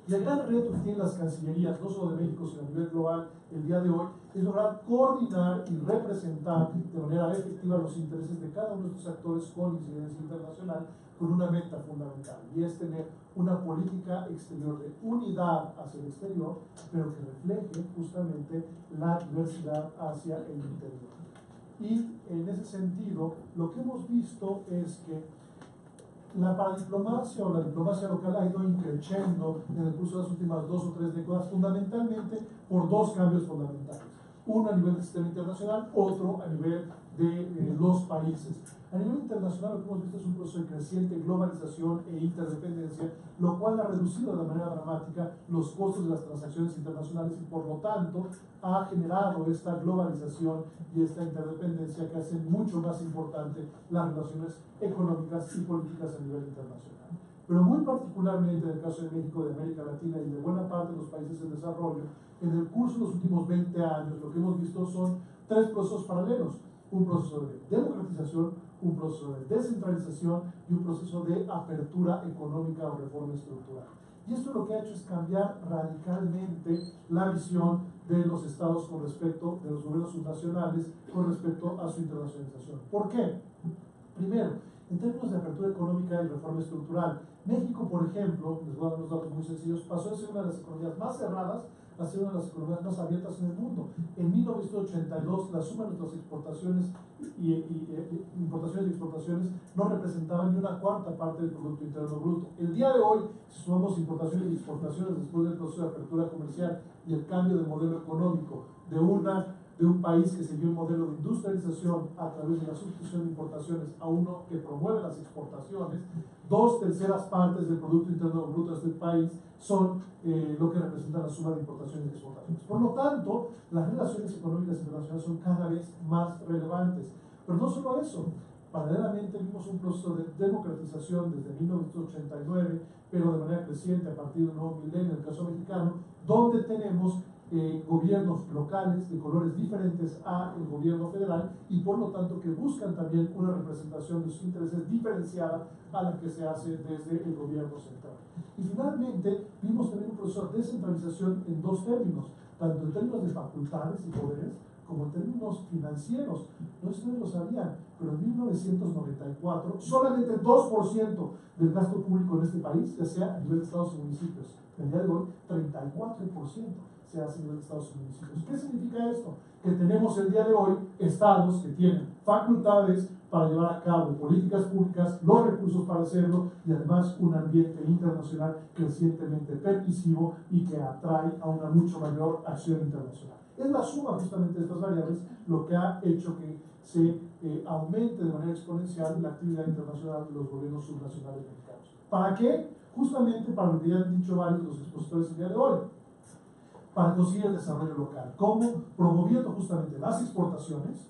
Y el gran reto que tienen las cancillerías, no solo de México, sino a nivel global, el día de hoy, es lograr coordinar y representar de manera efectiva los intereses de cada uno de estos actores con incidencia internacional, con una meta fundamental, y es tener una política exterior de unidad hacia el exterior, pero que refleje justamente la diversidad hacia el interior. Y en ese sentido, lo que hemos visto es que la paradiplomacia o la diplomacia local ha ido increciendo en el curso de las últimas 2 o 3 décadas, fundamentalmente por 2 cambios fundamentales. Uno a nivel del sistema internacional, otro a nivel de los países. A nivel internacional lo que hemos visto es un proceso de creciente globalización e interdependencia, lo cual ha reducido de manera dramática los costos de las transacciones internacionales y por lo tanto ha generado esta globalización y esta interdependencia que hacen mucho más importante las relaciones económicas y políticas a nivel internacional. Pero muy particularmente en el caso de México, de América Latina y de buena parte de los países en desarrollo, en el curso de los últimos 20 años lo que hemos visto son 3 procesos paralelos: un proceso de democratización, un proceso de descentralización y un proceso de apertura económica o reforma estructural. Y esto lo que ha hecho es cambiar radicalmente la visión de los estados con respecto, de los gobiernos subnacionales, con respecto a su internacionalización. ¿Por qué? Primero, en términos de apertura económica y reforma estructural, México, por ejemplo, les voy a dar unos datos muy sencillos, pasó de ser una de las economías más cerradas a ser una de las economías más abiertas en el mundo. En 1982, la suma de nuestras exportaciones importaciones y exportaciones no representaban ni una cuarta parte del Producto Interno Bruto. El día de hoy, si sumamos importaciones y exportaciones después del proceso de apertura comercial y el cambio de modelo económico de un país que siguió un modelo de industrialización a través de la sustitución de importaciones a uno que promueve las exportaciones, 2/3 partes del Producto Interno Bruto de este país son lo que representa la suma de importaciones y exportaciones. Por lo tanto, las relaciones económicas internacionales son cada vez más relevantes. Pero no solo eso, paralelamente vimos un proceso de democratización desde 1989, pero de manera creciente a partir del nuevo milenio, en el caso mexicano, donde tenemos gobiernos locales de colores diferentes al gobierno federal y por lo tanto que buscan también una representación de sus intereses diferenciada a la que se hace desde el gobierno central. Y finalmente vimos también un proceso de descentralización en 2 términos, tanto en términos de facultades y poderes como en términos financieros. No sé si ustedes lo sabían, pero en 1994 solamente 2% del gasto público en este país se hacía a nivel de estados y municipios. El día de hoy, 34% se hace a nivel de estados y municipios. ¿Qué significa esto? Que tenemos el día de hoy estados que tienen facultades para llevar a cabo políticas públicas, los recursos para hacerlo y además un ambiente internacional crecientemente permisivo y que atrae a una mucho mayor acción internacional. Es la suma justamente de estas variables lo que ha hecho que se aumente de manera exponencial la actividad internacional de los gobiernos subnacionales mexicanos. ¿Para qué? Justamente para lo que ya han dicho varios de los expositores el día de hoy, para conseguir el desarrollo local. ¿Cómo? Promoviendo justamente las exportaciones,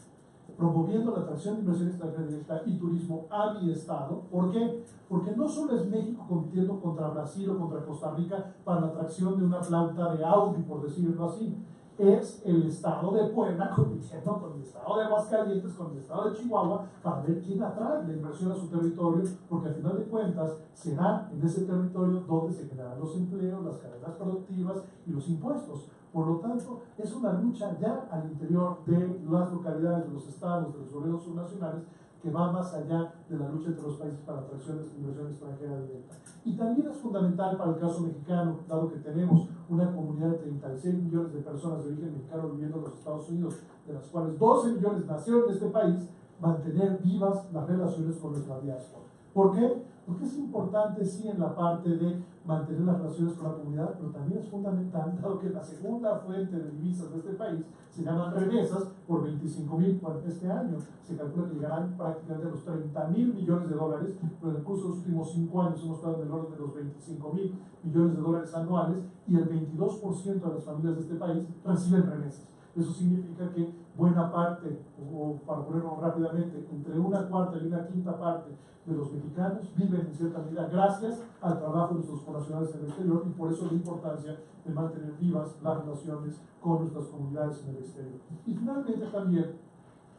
promoviendo la atracción de inversión extranjera directa y turismo a mi estado. ¿Por qué? Porque no solo es México compitiendo contra Brasil o contra Costa Rica para la atracción de una flauta de Audi, por decirlo así. Es el estado de Puebla compitiendo con el estado de Aguascalientes, con el estado de Chihuahua, para ver quién atrae la inversión a su territorio, porque al final de cuentas será en ese territorio donde se generarán los empleos, las cadenas productivas y los impuestos. Por lo tanto, es una lucha ya al interior de las localidades, de los estados, de los gobiernos subnacionales, que va más allá de la lucha entre los países para la atracción de inversión extranjera directa. Y también es fundamental para el caso mexicano, dado que tenemos una comunidad de 36 millones de personas de origen mexicano viviendo en los Estados Unidos, de las cuales 12 millones nacieron en este país, mantener vivas las relaciones con nuestra diáspora. ¿Por qué? Porque es importante, sí, en la parte de mantener las relaciones con la comunidad, pero también es fundamental, dado que la segunda fuente de divisas de este país se llaman remesas, por 25,000 este año. Se calcula que llegarán prácticamente a los 30,000 millones de dólares, pero en el curso de los últimos 5 años hemos estado en el orden de los 25,000 millones de dólares anuales y el 22% de las familias de este país reciben remesas. Eso significa que buena parte, o para ponerlo rápidamente, entre 1/4 y 1/5 parte de los mexicanos viven en cierta medida gracias al trabajo de nuestros connacionales en el exterior y por eso la importancia de mantener vivas las relaciones con nuestras comunidades en el exterior. Y finalmente también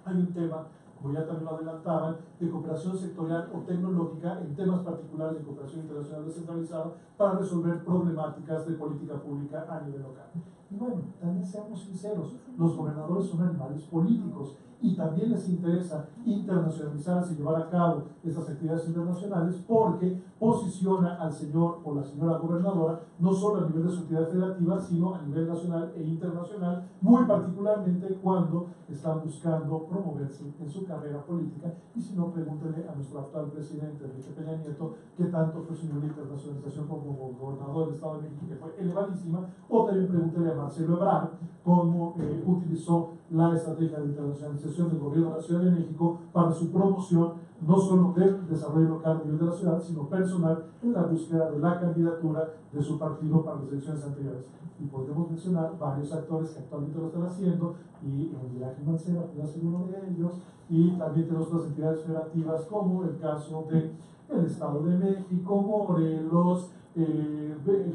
hay un tema como ya también lo adelantaban, de cooperación sectorial o tecnológica en temas particulares de cooperación internacional descentralizada para resolver problemáticas de política pública a nivel local. Y bueno, también seamos sinceros, los gobernadores son animales políticos y también les interesa internacionalizarse y llevar a cabo estas actividades internacionales porque posiciona al señor o la señora gobernadora no solo a nivel de su entidad federativa, sino a nivel nacional e internacional, muy particularmente cuando están buscando promoverse en su carrera política. Y si no, pregúntenle a nuestro actual presidente, Enrique Peña Nieto, que tanto fue su nivel de internacionalización como gobernador del Estado de México, que fue elevadísima, o también pregúntenle a Marcelo Ebrard cómo utilizó la estrategia de internacionalización del gobierno de la Ciudad de México para su promoción, no solo del desarrollo local a nivel de la ciudad, sino personal en la búsqueda de la candidatura de su partido para las elecciones anteriores. Y podemos mencionar varios actores que actualmente lo están haciendo, y Miguel Ángel Mancera puede ser uno de ellos, y también tenemos otras entidades federativas como el caso del Estado de México, Morelos,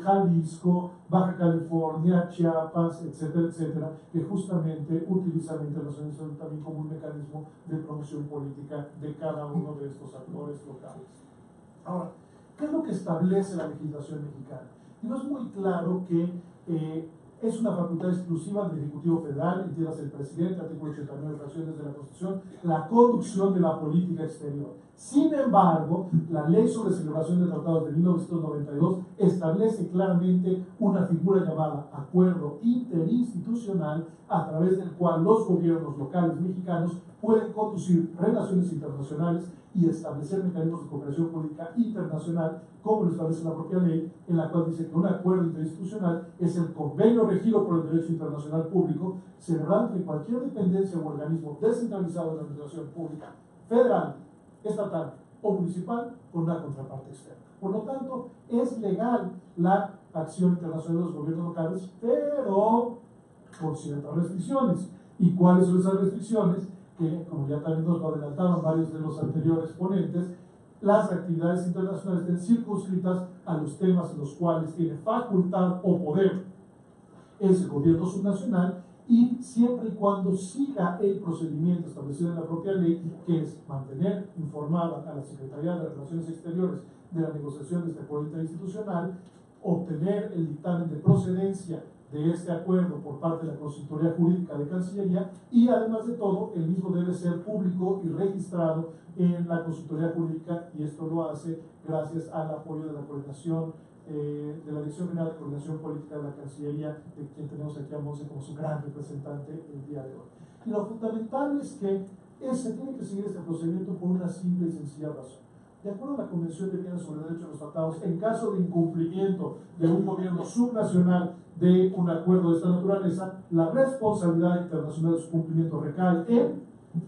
Jalisco, Baja California, Chiapas, etcétera, etcétera, que justamente utilizan la internacionalización también como un mecanismo de promoción política de cada uno de estos actores locales. Ahora, ¿qué es lo que establece la legislación mexicana? Digo, es muy claro que es una facultad exclusiva del Ejecutivo Federal, entiendas el presidente, artículo 89 fracciones de la Constitución, la conducción de la política exterior. Sin embargo, la Ley sobre Celebración de Tratados de 1992 establece claramente una figura llamada Acuerdo Interinstitucional, a través del cual los gobiernos locales mexicanos pueden conducir relaciones internacionales y establecer mecanismos de cooperación política internacional, como lo establece la propia ley, en la cual dice que un acuerdo interinstitucional es el convenio regido por el derecho internacional público, celebrado entre cualquier dependencia o organismo descentralizado de la administración pública, federal, estatal o municipal, con una contraparte externa. Por lo tanto, es legal la acción internacional de los gobiernos locales, pero por ciertas restricciones. ¿Y cuáles son esas restricciones? Que, como ya también nos lo adelantaban varios de los anteriores ponentes, las actividades internacionales estén circunscritas a los temas en los cuales tiene facultad o poder ese gobierno subnacional, y siempre y cuando siga el procedimiento establecido en la propia ley, que es mantener informada a la Secretaría de Relaciones Exteriores de la negociación de este acuerdo interinstitucional, obtener el dictamen de procedencia de este acuerdo por parte de la Consultoría Jurídica de Cancillería, y además de todo, el mismo debe ser público y registrado en la Consultoría Jurídica, y esto lo hace gracias al apoyo de la coordinación de la Dirección General de Coordinación Política de la Cancillería, de quien tenemos aquí a Monse como su gran representante el día de hoy. Y lo fundamental es que se tiene que seguir este procedimiento por una simple y sencilla razón. De acuerdo a la Convención de Viena sobre el Derecho de los Tratados, en caso de incumplimiento de un gobierno subnacional de un acuerdo de esta naturaleza, la responsabilidad internacional de su cumplimiento recae en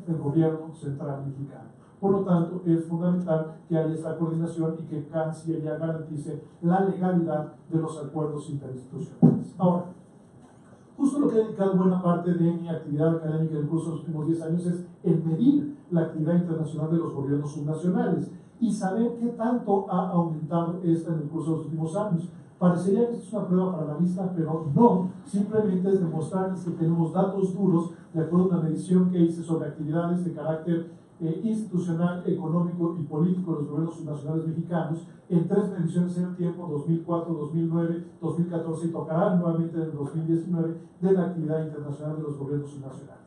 el gobierno central mexicano. Por lo tanto, es fundamental que haya esta coordinación y que Cancillería garantice la legalidad de los acuerdos interinstitucionales. Ahora, justo lo que he dedicado buena parte de mi actividad académica en el curso de los últimos 10 años es el medir la actividad internacional de los gobiernos subnacionales y saber qué tanto ha aumentado esta en el curso de los últimos años. Parecería que esto es una prueba para la vista, pero no, simplemente es demostrarles que tenemos datos duros de acuerdo a una medición que hice sobre actividades de carácter institucional, económico y político de los gobiernos subnacionales mexicanos en 3 mediciones en el tiempo, 2004, 2009, 2014, y tocarán nuevamente en el 2019, de la actividad internacional de los gobiernos subnacionales.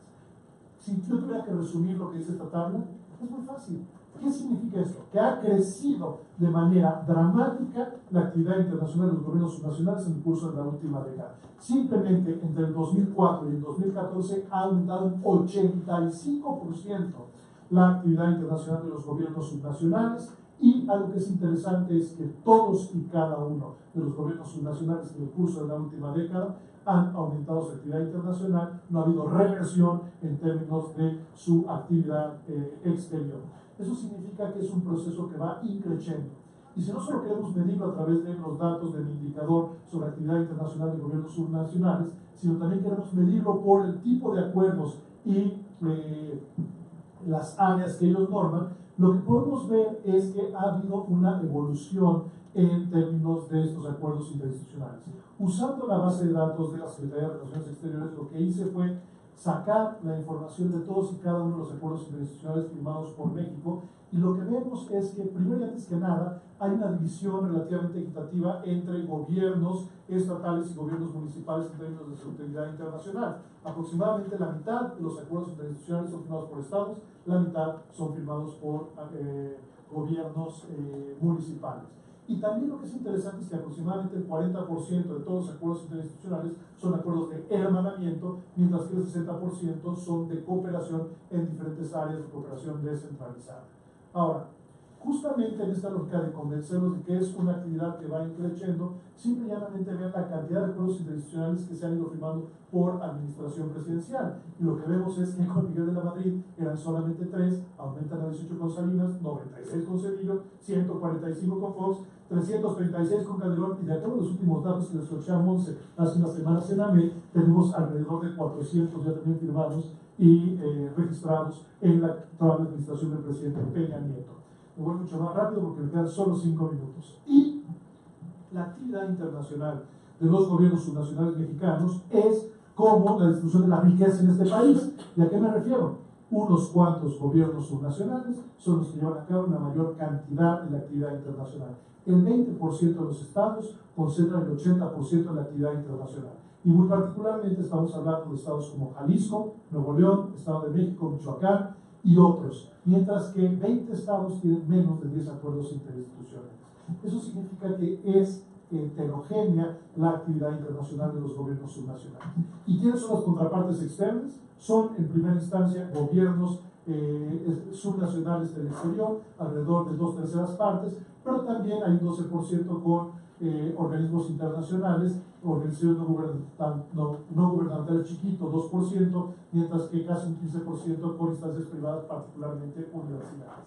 Si yo tuviera que resumir lo que dice esta tabla, es muy fácil. ¿Qué significa esto? Que ha crecido de manera dramática la actividad internacional de los gobiernos subnacionales en el curso de la última década. Simplemente entre el 2004 y el 2014 ha aumentado un 85% la actividad internacional de los gobiernos subnacionales, y algo que es interesante es que todos y cada uno de los gobiernos subnacionales en el curso de la última década han aumentado su actividad internacional, no ha habido reversión en términos de su actividad exterior. Eso significa que es un proceso que va increciendo. Y si no solo queremos medirlo a través de los datos del indicador sobre actividad internacional de gobiernos subnacionales, sino también queremos medirlo por el tipo de acuerdos y las áreas que ellos norman, lo que podemos ver es que ha habido una evolución en términos de estos acuerdos interinstitucionales. Usando la base de datos de la Secretaría de Relaciones Exteriores, lo que hice fue sacar la información de todos y cada uno de los acuerdos interinstitucionales firmados por México, y lo que vemos es que, primero y antes que nada, hay una división relativamente equitativa entre gobiernos estatales y gobiernos municipales en términos de seguridad internacional. Aproximadamente la mitad de los acuerdos interinstitucionales son firmados por estados, la mitad son firmados por gobiernos municipales. Y también lo que es interesante es que aproximadamente el 40% de todos los acuerdos interinstitucionales son acuerdos de hermanamiento, mientras que el 60% son de cooperación en diferentes áreas de cooperación descentralizada. Ahora, justamente en esta lógica de convencernos de que es una actividad que va creciendo, simple y llanamente vean la cantidad de acuerdos interinstitucionales que se han ido firmando por administración presidencial. Y lo que vemos es que con Miguel de la Madrid eran solamente 3, aumentan a 18 con Salinas, 96 con Cedillo, 145 con Fox, 336 con Calderón, y de acuerdo a los últimos datos que les escuchamos hace unas semanas en AME, tenemos alrededor de 400 ya también firmados y registrados en toda la administración del presidente Peña Nieto. Me voy mucho más rápido porque me quedan solo 5 minutos. Y la actividad internacional de los gobiernos subnacionales mexicanos es como la distribución de la riqueza en este país. ¿Y a qué me refiero? Unos cuantos gobiernos subnacionales son los que llevan a cabo una mayor cantidad de la actividad internacional. El 20% de los estados concentran el 80% de la actividad internacional. Y muy particularmente estamos hablando de estados como Jalisco, Nuevo León, Estado de México, Michoacán y otros, mientras que 20 estados tienen menos de 10 acuerdos interinstitucionales. Eso significa que es heterogénea la actividad internacional de los gobiernos subnacionales. ¿Y quiénes son las contrapartes externas? Son, en primera instancia, gobiernos subnacionales del exterior, alrededor de 2/3 partes, pero también hay un 12% con organismos internacionales, organizaciones no gubernamentales chiquito, 2%, mientras que casi un 15% con instancias privadas, particularmente universidades.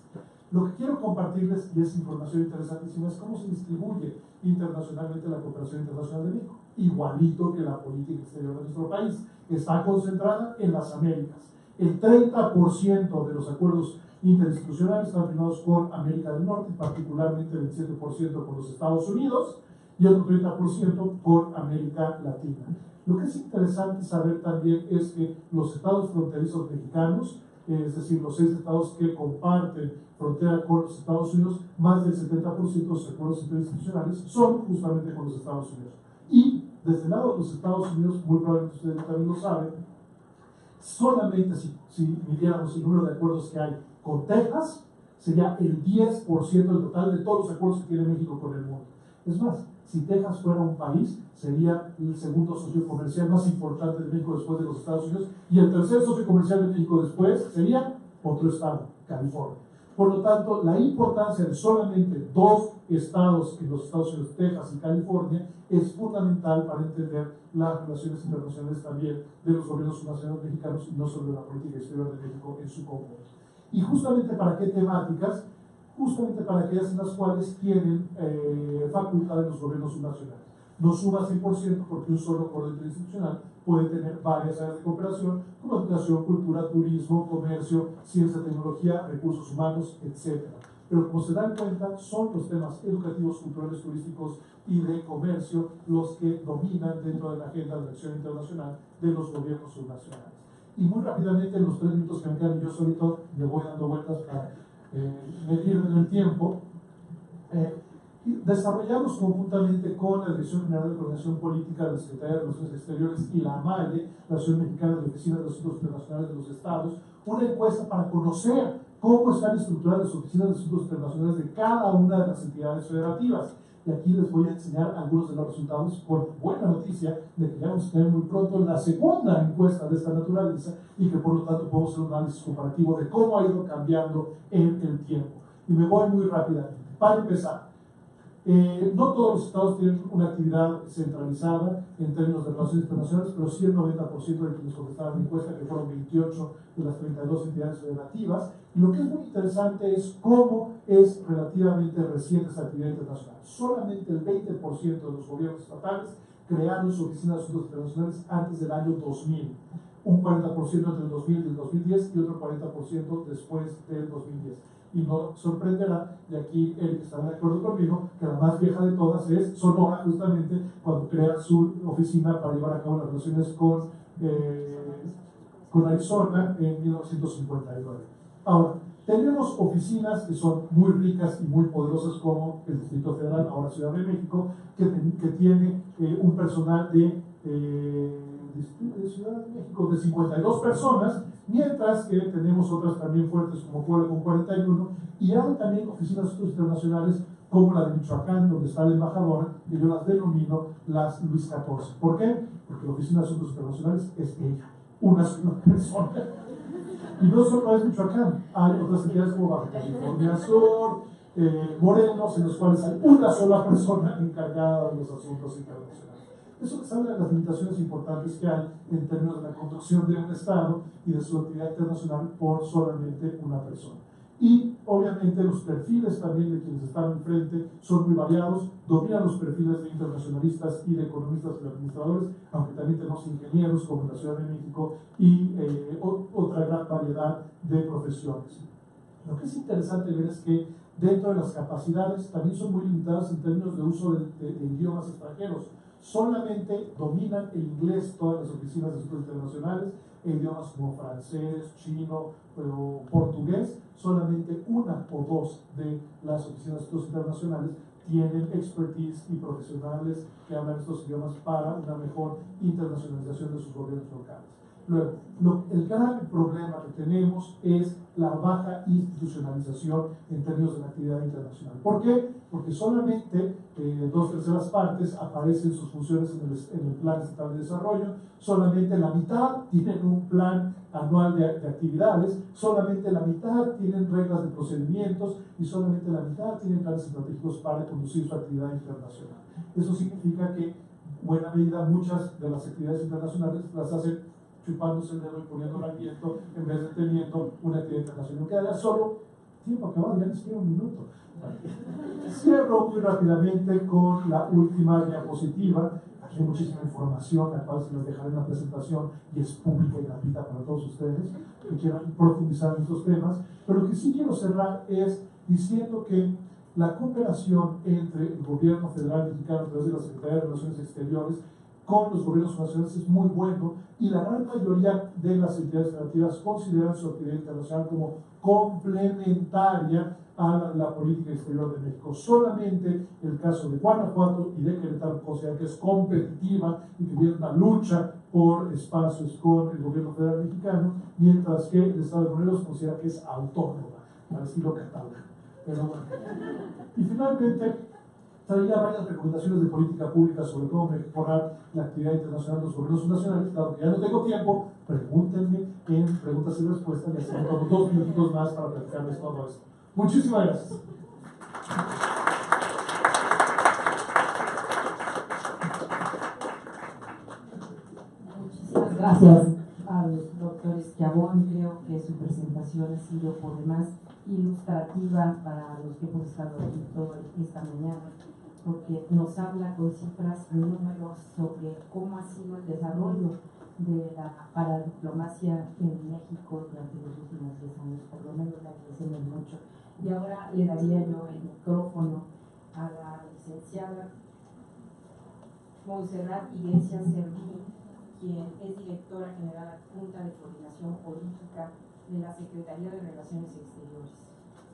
Lo que quiero compartirles, y es información interesantísima, es cómo se distribuye internacionalmente la cooperación internacional de México. Igualito que la política exterior de nuestro país. Está concentrada en las Américas. El 30% de los acuerdos interinstitucionales están firmados con América del Norte, particularmente el 27% con los Estados Unidos y otro 30% con América Latina. Lo que es interesante saber también es que los estados fronterizos mexicanos, es decir, los 6 estados que comparten frontera con los Estados Unidos, más del 70% de los acuerdos interinstitucionales son justamente con los Estados Unidos. Y desde el lado de los Estados Unidos, muy probablemente ustedes también lo saben, solamente si midiéramos el número de acuerdos que hay con Texas, sería el 10% del total de todos los acuerdos que tiene México con el mundo. Es más, si Texas fuera un país, sería el segundo socio comercial más importante de México después de los Estados Unidos, y el tercer socio comercial de México después sería otro estado, California. Por lo tanto, la importancia de solamente 2 estados en los Estados Unidos, Texas y California, es fundamental para entender las relaciones internacionales también de los gobiernos subnacionales mexicanos y no solo de la política exterior de México en su conjunto. Y justamente para qué temáticas, justamente para aquellas en las cuales tienen facultad de los gobiernos subnacionales. No suma 100% porque un solo acuerdo interinstitucional puede tener varias áreas de cooperación, como educación, cultura, turismo, comercio, ciencia, tecnología, recursos humanos, etc. Pero como se dan cuenta, son los temas educativos, culturales, turísticos y de comercio los que dominan dentro de la agenda de acción internacional de los gobiernos subnacionales. Y muy rápidamente, en los 3 minutos que me quedan, yo solito me voy dando vueltas para medirme en el tiempo. Desarrollamos conjuntamente con la Dirección General de Coordinación Política de la Secretaría de Relaciones Exteriores y la AMALE, la Asociación Mexicana de Oficinas de Asuntos Internacionales de los Estados, una encuesta para conocer cómo están estructuradas las oficinas de asuntos internacionales de cada una de las entidades federativas. Y aquí les voy a enseñar algunos de los resultados con buena noticia de que ya vamos a tener muy pronto la segunda encuesta de esta naturaleza y que por lo tanto podemos hacer un análisis comparativo de cómo ha ido cambiando en el tiempo. Y me voy muy rápidamente. Para empezar, no todos los estados tienen una actividad centralizada en términos de relaciones internacionales, pero sí el 90% de quienes contestaron la encuesta, que fueron 28 de las 32 entidades federativas. Y lo que es muy interesante es cómo es relativamente reciente esa actividad internacional. Solamente el 20% de los gobiernos estatales crearon su oficina de asuntos internacionales antes del año 2000. Un 40% entre el 2000 y el 2010 y otro 40% después del 2010. Y no sorprenderá, y aquí Eric estará de acuerdo conmigo, que la más vieja de todas es Sonora, justamente cuando crea su oficina para llevar a cabo las relaciones con con Arizona en 1959. Ahora, tenemos oficinas que son muy ricas y muy poderosas como el Distrito Federal, ahora Ciudad de México, que tiene un personal de Ciudad de México de 52 personas, mientras que tenemos otras también fuertes como Puebla con 41, y hay también oficinas internacionales como la de Michoacán, donde está la embajadora, que yo las denomino las Luis XIV. ¿Por qué? Porque la Oficina de Asuntos Internacionales es ella, una sola persona. Y no solo es Michoacán, hay otras entidades como Baja California Sur, Morelos, en los cuales hay una sola persona encargada de los asuntos internacionales. Eso les habla de las limitaciones importantes que hay en términos de la conducción de un Estado y de su actividad internacional por solamente una persona. Y obviamente los perfiles también de quienes están enfrente son muy variados, dominan los perfiles de internacionalistas y de economistas y de administradores, aunque también tenemos ingenieros como en la Ciudad de México y otra gran variedad de profesiones. Lo que es interesante ver es que dentro de las capacidades también son muy limitadas en términos de uso de idiomas extranjeros. Solamente dominan el inglés todas las oficinas de estudios internacionales, idiomas como francés, chino o portugués. Solamente una o dos de las oficinas de estudios internacionales tienen expertise y profesionales que hablan estos idiomas para una mejor internacionalización de sus gobiernos locales. Luego, el gran problema que tenemos es la baja institucionalización en términos de la actividad internacional. ¿Por qué? Porque solamente 2/3 partes aparecen sus funciones en el Plan Estatal de Desarrollo, solamente la mitad tienen un plan anual de actividades, solamente la mitad tienen reglas de procedimientos y solamente la mitad tienen planes estratégicos para conducir su actividad internacional. Eso significa que, en buena medida, muchas de las actividades internacionales las hacen chupándose el dedo y poniéndolo al viento en vez de teniendo una actividad internacional. Quedaría solo tiempo acabado, ya les queda un minuto. Cierro muy rápidamente con la última diapositiva. Aquí hay muchísima información, la cual se les dejaré en la presentación y es pública y gratuita para todos ustedes que quieran profundizar en estos temas. Pero lo que sí quiero cerrar es diciendo que la cooperación entre el gobierno federal mexicano a través de la Secretaría de Relaciones Exteriores con los gobiernos nacionales es muy bueno y la gran mayoría de las entidades federativas consideran su actividad internacional como complementaria a la política exterior de México. Solamente el caso de Guanajuato y de Querétaro considera que es competitiva y que tiene una lucha por espacios con el gobierno federal mexicano, mientras que el Estado de Morelos considera que es autónoma, al estilo catalán. Pero bueno. Y finalmente, traía varias recomendaciones de política pública sobre cómo mejorar la actividad internacional de los gobiernos nacionales. Claro que ya no tengo tiempo, pregúntenme en preguntas y respuestas y así como 2 minutitos más para platicarles todo esto. Muchísimas gracias. Muchísimas gracias al doctor Schiavone. Creo que su presentación ha sido por demás ilustrativa para los que hemos estado aquí toda esta mañana, porque nos habla con cifras y números sobre cómo ha sido el desarrollo de la paradiplomacia en México durante los últimos 10 años. Por lo menos le agradecemos mucho. Y ahora le daría yo el micrófono a la licenciada Montserrat Iglesias Servín, quien es directora general adjunta de coordinación política de la Secretaría de Relaciones Exteriores.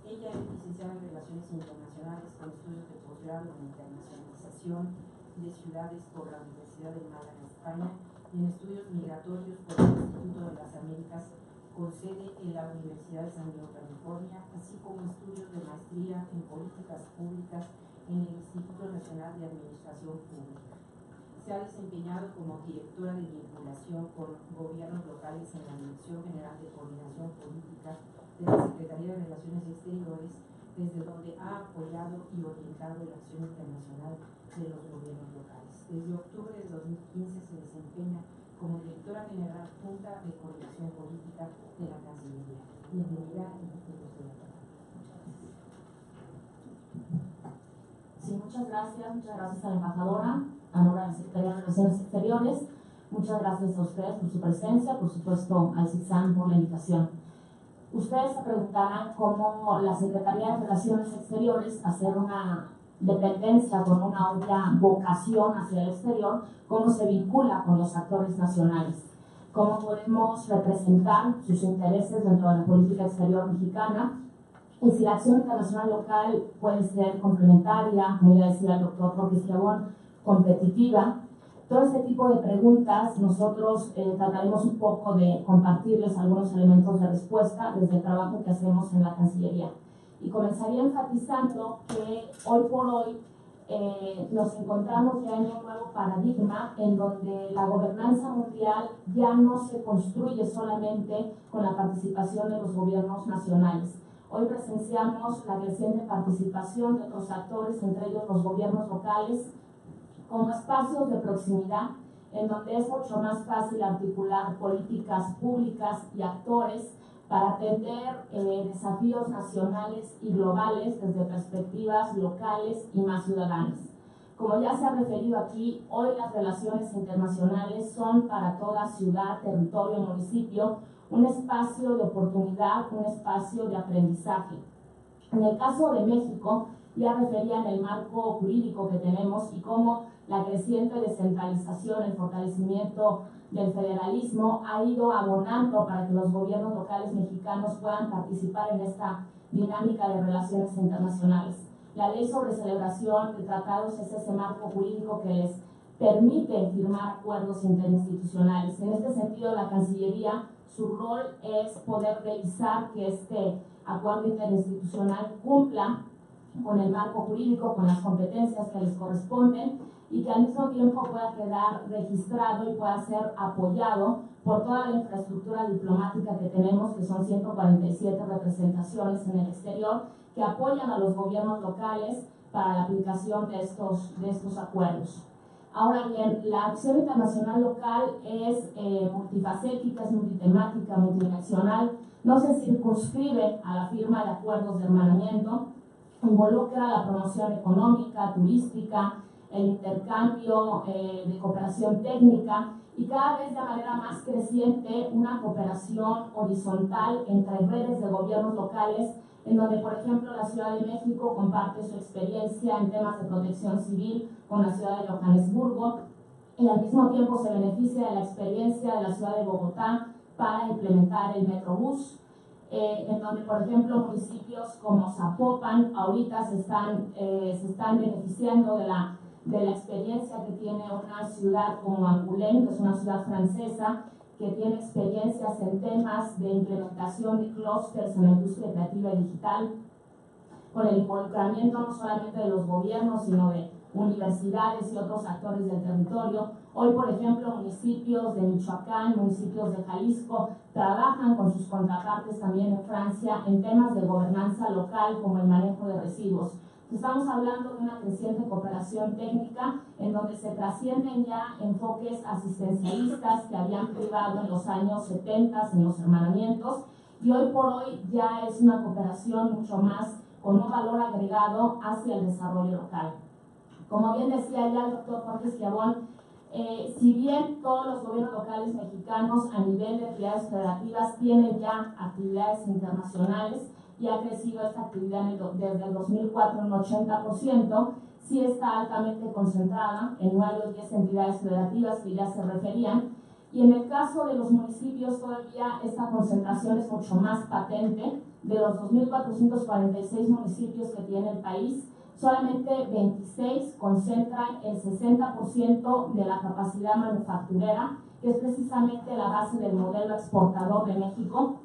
Ella es licenciada en Relaciones Internacionales con estudios de posgrado en Internacionalización de Ciudades por la Universidad de Málaga, España, y en estudios migratorios por el Instituto de las Américas, con sede en la Universidad de San Diego, California, así como estudios de maestría en políticas públicas en el Instituto Nacional de Administración Pública. Se ha desempeñado como directora de vinculación con gobiernos locales en la Dirección General de Coordinación Política de la Secretaría de Relaciones Exteriores, desde donde ha apoyado y orientado la acción internacional de los gobiernos locales. Desde octubre de 2015 se desempeña como directora general adjunta de coordinación política de la Cancillería. Bienvenida y sí, muchas gracias a la embajadora, a la Secretaría de Relaciones Exteriores, muchas gracias a ustedes por su presencia, por supuesto al CICSAN por la invitación. Ustedes se preguntarán cómo la Secretaría de Relaciones Exteriores, hacer una dependencia con una obvia vocación hacia el exterior, cómo se vincula con los actores nacionales. cómo podemos representar sus intereses dentro de la política exterior mexicana y si la acción internacional local puede ser complementaria, como ya decía el doctor Jorge Esquiabón, competitiva. Todo este tipo de preguntas nosotros trataremos un poco de compartirles algunos elementos de respuesta desde el trabajo que hacemos en la Cancillería. Y comenzaría enfatizando que hoy por hoy nos encontramos ya en un nuevo paradigma en donde la gobernanza mundial ya no se construye solamente con la participación de los gobiernos nacionales. Hoy presenciamos la creciente participación de otros actores, entre ellos los gobiernos locales, como espacios de proximidad en donde es mucho más fácil articular políticas públicas y actores para atender desafíos nacionales y globales desde perspectivas locales y más ciudadanas. Como ya se ha referido aquí, hoy las relaciones internacionales son para toda ciudad, territorio, municipio, un espacio de oportunidad, un espacio de aprendizaje. En el caso de México, ya referían el marco jurídico que tenemos y cómo la creciente descentralización, el fortalecimiento del federalismo ha ido abonando para que los gobiernos locales mexicanos puedan participar en esta dinámica de relaciones internacionales. La ley sobre celebración de tratados es ese marco jurídico que les permite firmar acuerdos interinstitucionales. En este sentido, la Cancillería, su rol es poder revisar que este acuerdo interinstitucional cumpla con el marco jurídico, con las competencias que les corresponden y que al mismo tiempo pueda quedar registrado y pueda ser apoyado por toda la infraestructura diplomática que tenemos, que son 147 representaciones en el exterior, que apoyan a los gobiernos locales para la aplicación de estos acuerdos. Ahora bien, la acción internacional local es multifacética, es multitemática, multidimensional, no se circunscribe a la firma de acuerdos de hermanamiento, involucra la promoción económica, turística, el intercambio de cooperación técnica y cada vez de manera más creciente una cooperación horizontal entre redes de gobiernos locales, en donde, por ejemplo, la Ciudad de México comparte su experiencia en temas de protección civil con la ciudad de Johannesburgo y al mismo tiempo se beneficia de la experiencia de la ciudad de Bogotá para implementar el Metrobús, en donde, por ejemplo, municipios como Zapopan ahorita se están beneficiando de la experiencia que tiene una ciudad como Angoulême, que es una ciudad francesa, que tiene experiencias en temas de implementación de clústeres en la industria creativa y digital, con el involucramiento no solamente de los gobiernos, sino de universidades y otros actores del territorio. Hoy, por ejemplo, municipios de Michoacán, municipios de Jalisco, trabajan con sus contrapartes también en Francia en temas de gobernanza local como el manejo de residuos. Estamos hablando de una creciente cooperación técnica en donde se trascienden ya enfoques asistencialistas que habían privado en los años 70 en los hermanamientos y hoy por hoy ya es una cooperación mucho más con un valor agregado hacia el desarrollo local. Como bien decía ya el doctor Jorge Esquiabón, si bien todos los gobiernos locales mexicanos a nivel de entidades federativas tienen ya actividades internacionales y ha crecido esta actividad desde el 2004 en un 80%, sí está altamente concentrada en 9 o 10 entidades federativas que ya se referían, y en el caso de los municipios todavía esta concentración es mucho más patente. De los 2.446 municipios que tiene el país, solamente 26 concentran el 60% de la capacidad manufacturera, que es precisamente la base del modelo exportador de México.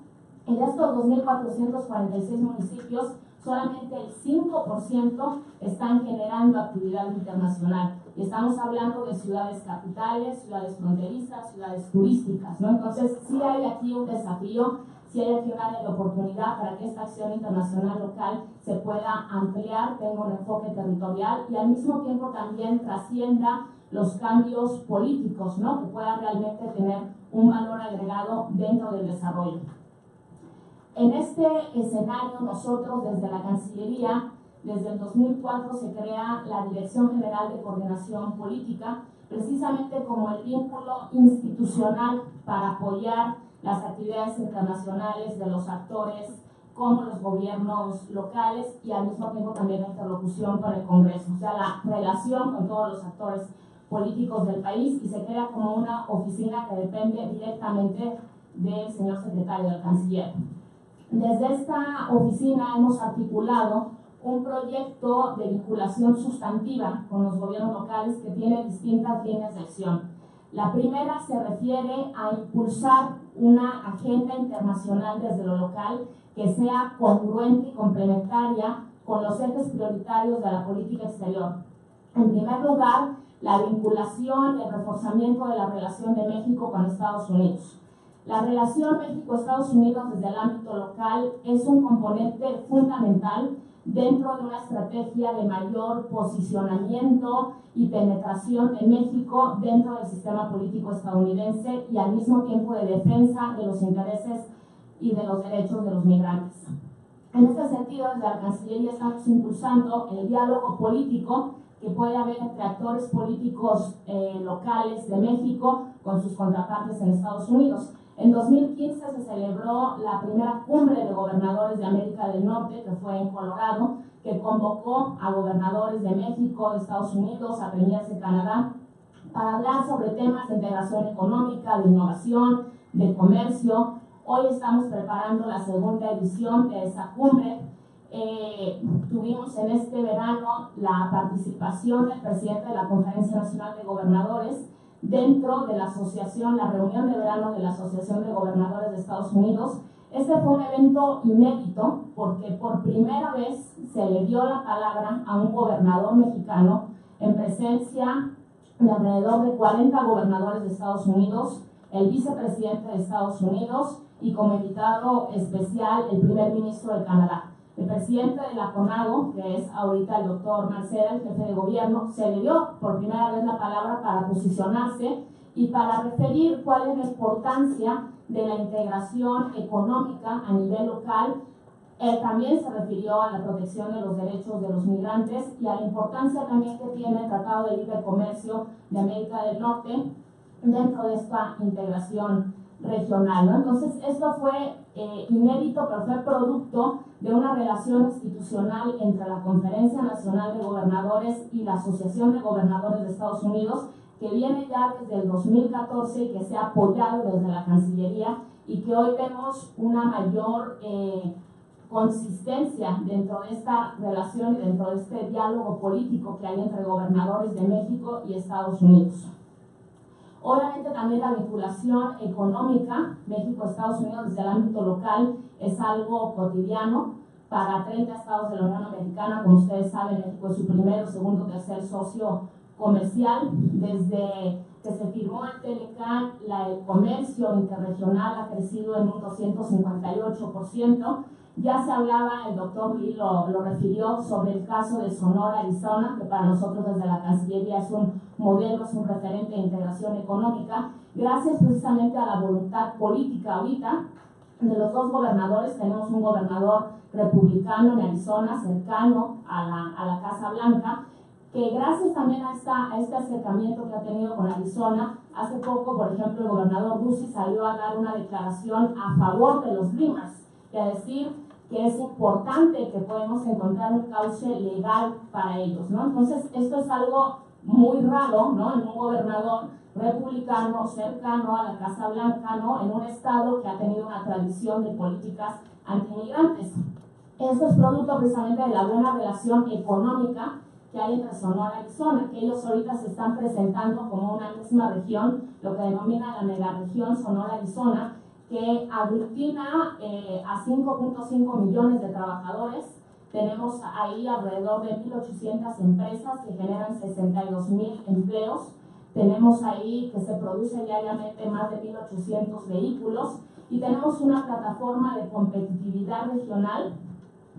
En estos 2.446 municipios, solamente el 5% están generando actividad internacional. Y estamos hablando de ciudades capitales, ciudades fronterizas, ciudades turísticas, ¿no? Entonces, sí hay aquí un desafío, sí hay aquí un área de oportunidad para que esta acción internacional local se pueda ampliar, tenga un enfoque territorial y al mismo tiempo también trascienda los cambios políticos, ¿no? Que pueda realmente tener un valor agregado dentro del desarrollo. En este escenario, nosotros desde la Cancillería, desde el 2004 se crea la Dirección General de Coordinación Política, precisamente como el vínculo institucional para apoyar las actividades internacionales de los actores como los gobiernos locales y al mismo tiempo también la interlocución con el Congreso, o sea, la relación con todos los actores políticos del país y se crea como una oficina que depende directamente del señor secretario del Canciller. Desde esta oficina hemos articulado un proyecto de vinculación sustantiva con los gobiernos locales que tiene distintas líneas de acción. La primera se refiere a impulsar una agenda internacional desde lo local que sea congruente y complementaria con los ejes prioritarios de la política exterior. En primer lugar, la vinculación y el reforzamiento de la relación de México con Estados Unidos. La relación México-Estados Unidos desde el ámbito local es un componente fundamental dentro de una estrategia de mayor posicionamiento y penetración de México dentro del sistema político estadounidense y al mismo tiempo de defensa de los intereses y de los derechos de los migrantes. En este sentido, desde la Cancillería estamos impulsando el diálogo político que puede haber entre actores políticos locales de México con sus contrapartes en Estados Unidos. En 2015 se celebró la primera cumbre de gobernadores de América del Norte, que fue en Colorado, que convocó a gobernadores de México, de Estados Unidos, a premiers de Canadá, para hablar sobre temas de integración económica, de innovación, de comercio. Hoy estamos preparando la segunda edición de esa cumbre. Tuvimos en este verano la participación del presidente de la Conferencia Nacional de Gobernadores dentro de la asociación, la reunión de verano de la Asociación de Gobernadores de Estados Unidos. Este fue un evento inédito porque por primera vez se le dio la palabra a un gobernador mexicano en presencia de alrededor de 40 gobernadores de Estados Unidos, el vicepresidente de Estados Unidos y como invitado especial el primer ministro de Canadá. El presidente de la CONAGO, que es ahorita el doctor Mancera, el jefe de gobierno, se le dio por primera vez la palabra para posicionarse y para referir cuál es la importancia de la integración económica a nivel local. Él también se refirió a la protección de los derechos de los migrantes y a la importancia también que tiene el Tratado de Libre Comercio de América del Norte dentro de esta integración regional, ¿no? Entonces, esto fue inédito, pero fue producto de una relación institucional entre la Conferencia Nacional de Gobernadores y la Asociación de Gobernadores de Estados Unidos, que viene ya desde el 2014 y que se ha apoyado desde la Cancillería y que hoy vemos una mayor consistencia dentro de esta relación y dentro de este diálogo político que hay entre gobernadores de México y Estados Unidos. Obviamente también la vinculación económica México-Estados Unidos desde el ámbito local es algo cotidiano para 30 estados de la Unión Americana. Como ustedes saben, México es su primero, segundo, tercer socio comercial. Desde que se firmó el TELECAN, el comercio interregional ha crecido en un 258%. Ya se hablaba, el doctor Lee lo refirió, sobre el caso de Sonora, Arizona, que para nosotros desde la Cancillería es un modelo, es un referente de integración económica, gracias precisamente a la voluntad política ahorita de los dos gobernadores. Tenemos un gobernador republicano en Arizona, cercano a la Casa Blanca, que gracias también a este acercamiento que ha tenido con Arizona, hace poco, por ejemplo, el gobernador Ducey salió a dar una declaración a favor de los Dreamers, y a decir que es importante que podemos encontrar un cauce legal para ellos, ¿no? Entonces, esto es algo muy raro, ¿no? En un gobernador republicano cercano a la Casa Blanca, ¿no? En un estado que ha tenido una tradición de políticas antimigrantes. Esto es producto precisamente de la buena relación económica que hay entre Sonora y Arizona, que ellos ahorita se están presentando como una misma región, lo que denomina la megaregión Sonora-Arizona, que aglutina a 5.5 millones de trabajadores. Tenemos ahí alrededor de 1.800 empresas que generan 62,000 empleos. Tenemos ahí que se produce diariamente más de 1.800 vehículos y tenemos una plataforma de competitividad regional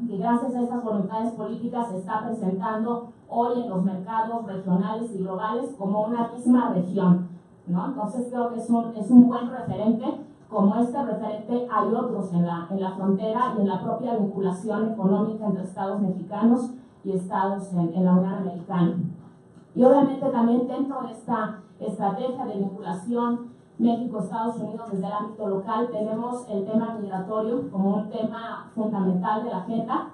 que gracias a estas voluntades políticas se está presentando hoy en los mercados regionales y globales como una misma región, ¿no? Entonces creo que es un buen referente. Como este referente hay otros en la frontera y en la propia vinculación económica entre estados mexicanos y estados en la Unión Americana. Y obviamente también dentro de esta estrategia de vinculación México-Estados Unidos desde el ámbito local tenemos el tema migratorio como un tema fundamental de la agenda.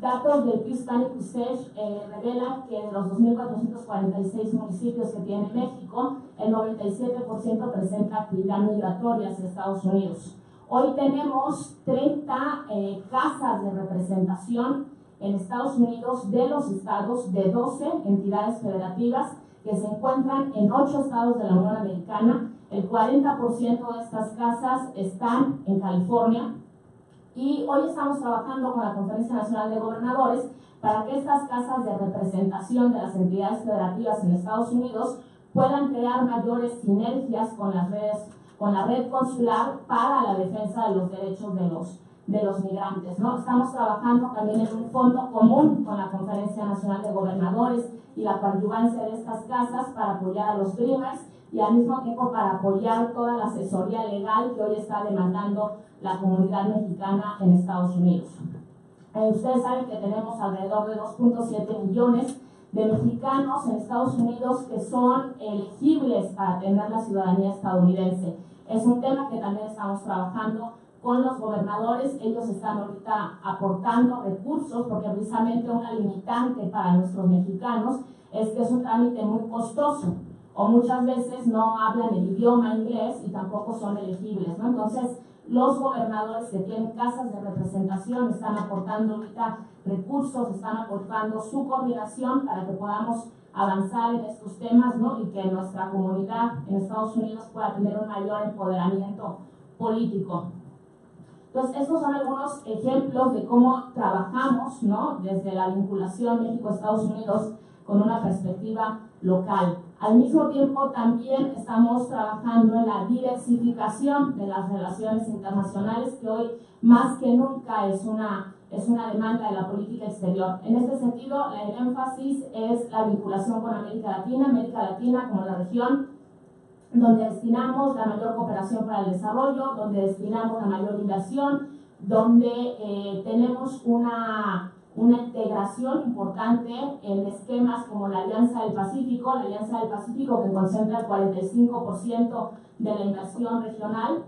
Datos del Pew Hispanic Research revelan que de los 2.446 municipios que tiene México, el 97% presenta actividad migratoria hacia Estados Unidos. Hoy tenemos 30 casas de representación en Estados Unidos de los estados, de 12 entidades federativas que se encuentran en 8 estados de la Unión Americana. El 40% de estas casas están en California. Y hoy estamos trabajando con la Conferencia Nacional de Gobernadores para que estas casas de representación de las entidades federativas en Estados Unidos puedan crear mayores sinergias con las redes, con la red consular para la defensa de los derechos de los migrantes, ¿no? Estamos trabajando también en un fondo común con la Conferencia Nacional de Gobernadores y la coadyuvancia de estas casas para apoyar a los Dreamers y al mismo tiempo para apoyar toda la asesoría legal que hoy está demandando la comunidad mexicana en Estados Unidos. Ustedes saben que tenemos alrededor de 2.7 millones de mexicanos en Estados Unidos que son elegibles para tener la ciudadanía estadounidense. Es un tema que también estamos trabajando con los gobernadores. Ellos están ahorita aportando recursos porque precisamente una limitante para nuestros mexicanos es que es un trámite muy costoso o muchas veces no hablan el idioma inglés y tampoco son elegibles, ¿no? Entonces, los gobernadores que tienen casas de representación están aportando ahorita recursos, están aportando su coordinación para que podamos avanzar en estos temas, ¿no? Y que nuestra comunidad en Estados Unidos pueda tener un mayor empoderamiento político. Entonces, estos son algunos ejemplos de cómo trabajamos, ¿no? Desde la vinculación México-Estados Unidos con una perspectiva local. Al mismo tiempo, también estamos trabajando en la diversificación de las relaciones internacionales, que hoy más que nunca es una demanda de la política exterior. En este sentido, el énfasis es la vinculación con América Latina como la región donde destinamos la mayor cooperación para el desarrollo, donde destinamos la mayor inversión, donde tenemos una integración importante en esquemas como la Alianza del Pacífico que concentra el 45% de la inversión regional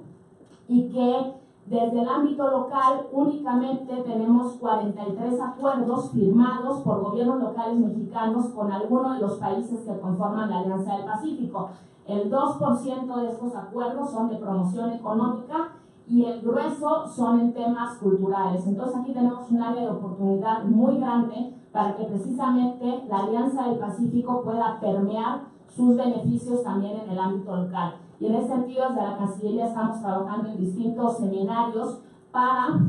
y que desde el ámbito local únicamente tenemos 43 acuerdos firmados por gobiernos locales mexicanos con algunos de los países que conforman la Alianza del Pacífico. El 2% de estos acuerdos son de promoción económica y el grueso son en temas culturales. Entonces aquí tenemos un área de oportunidad muy grande para que precisamente la Alianza del Pacífico pueda permear sus beneficios también en el ámbito local. Y en ese sentido, desde la Cancillería estamos trabajando en distintos seminarios para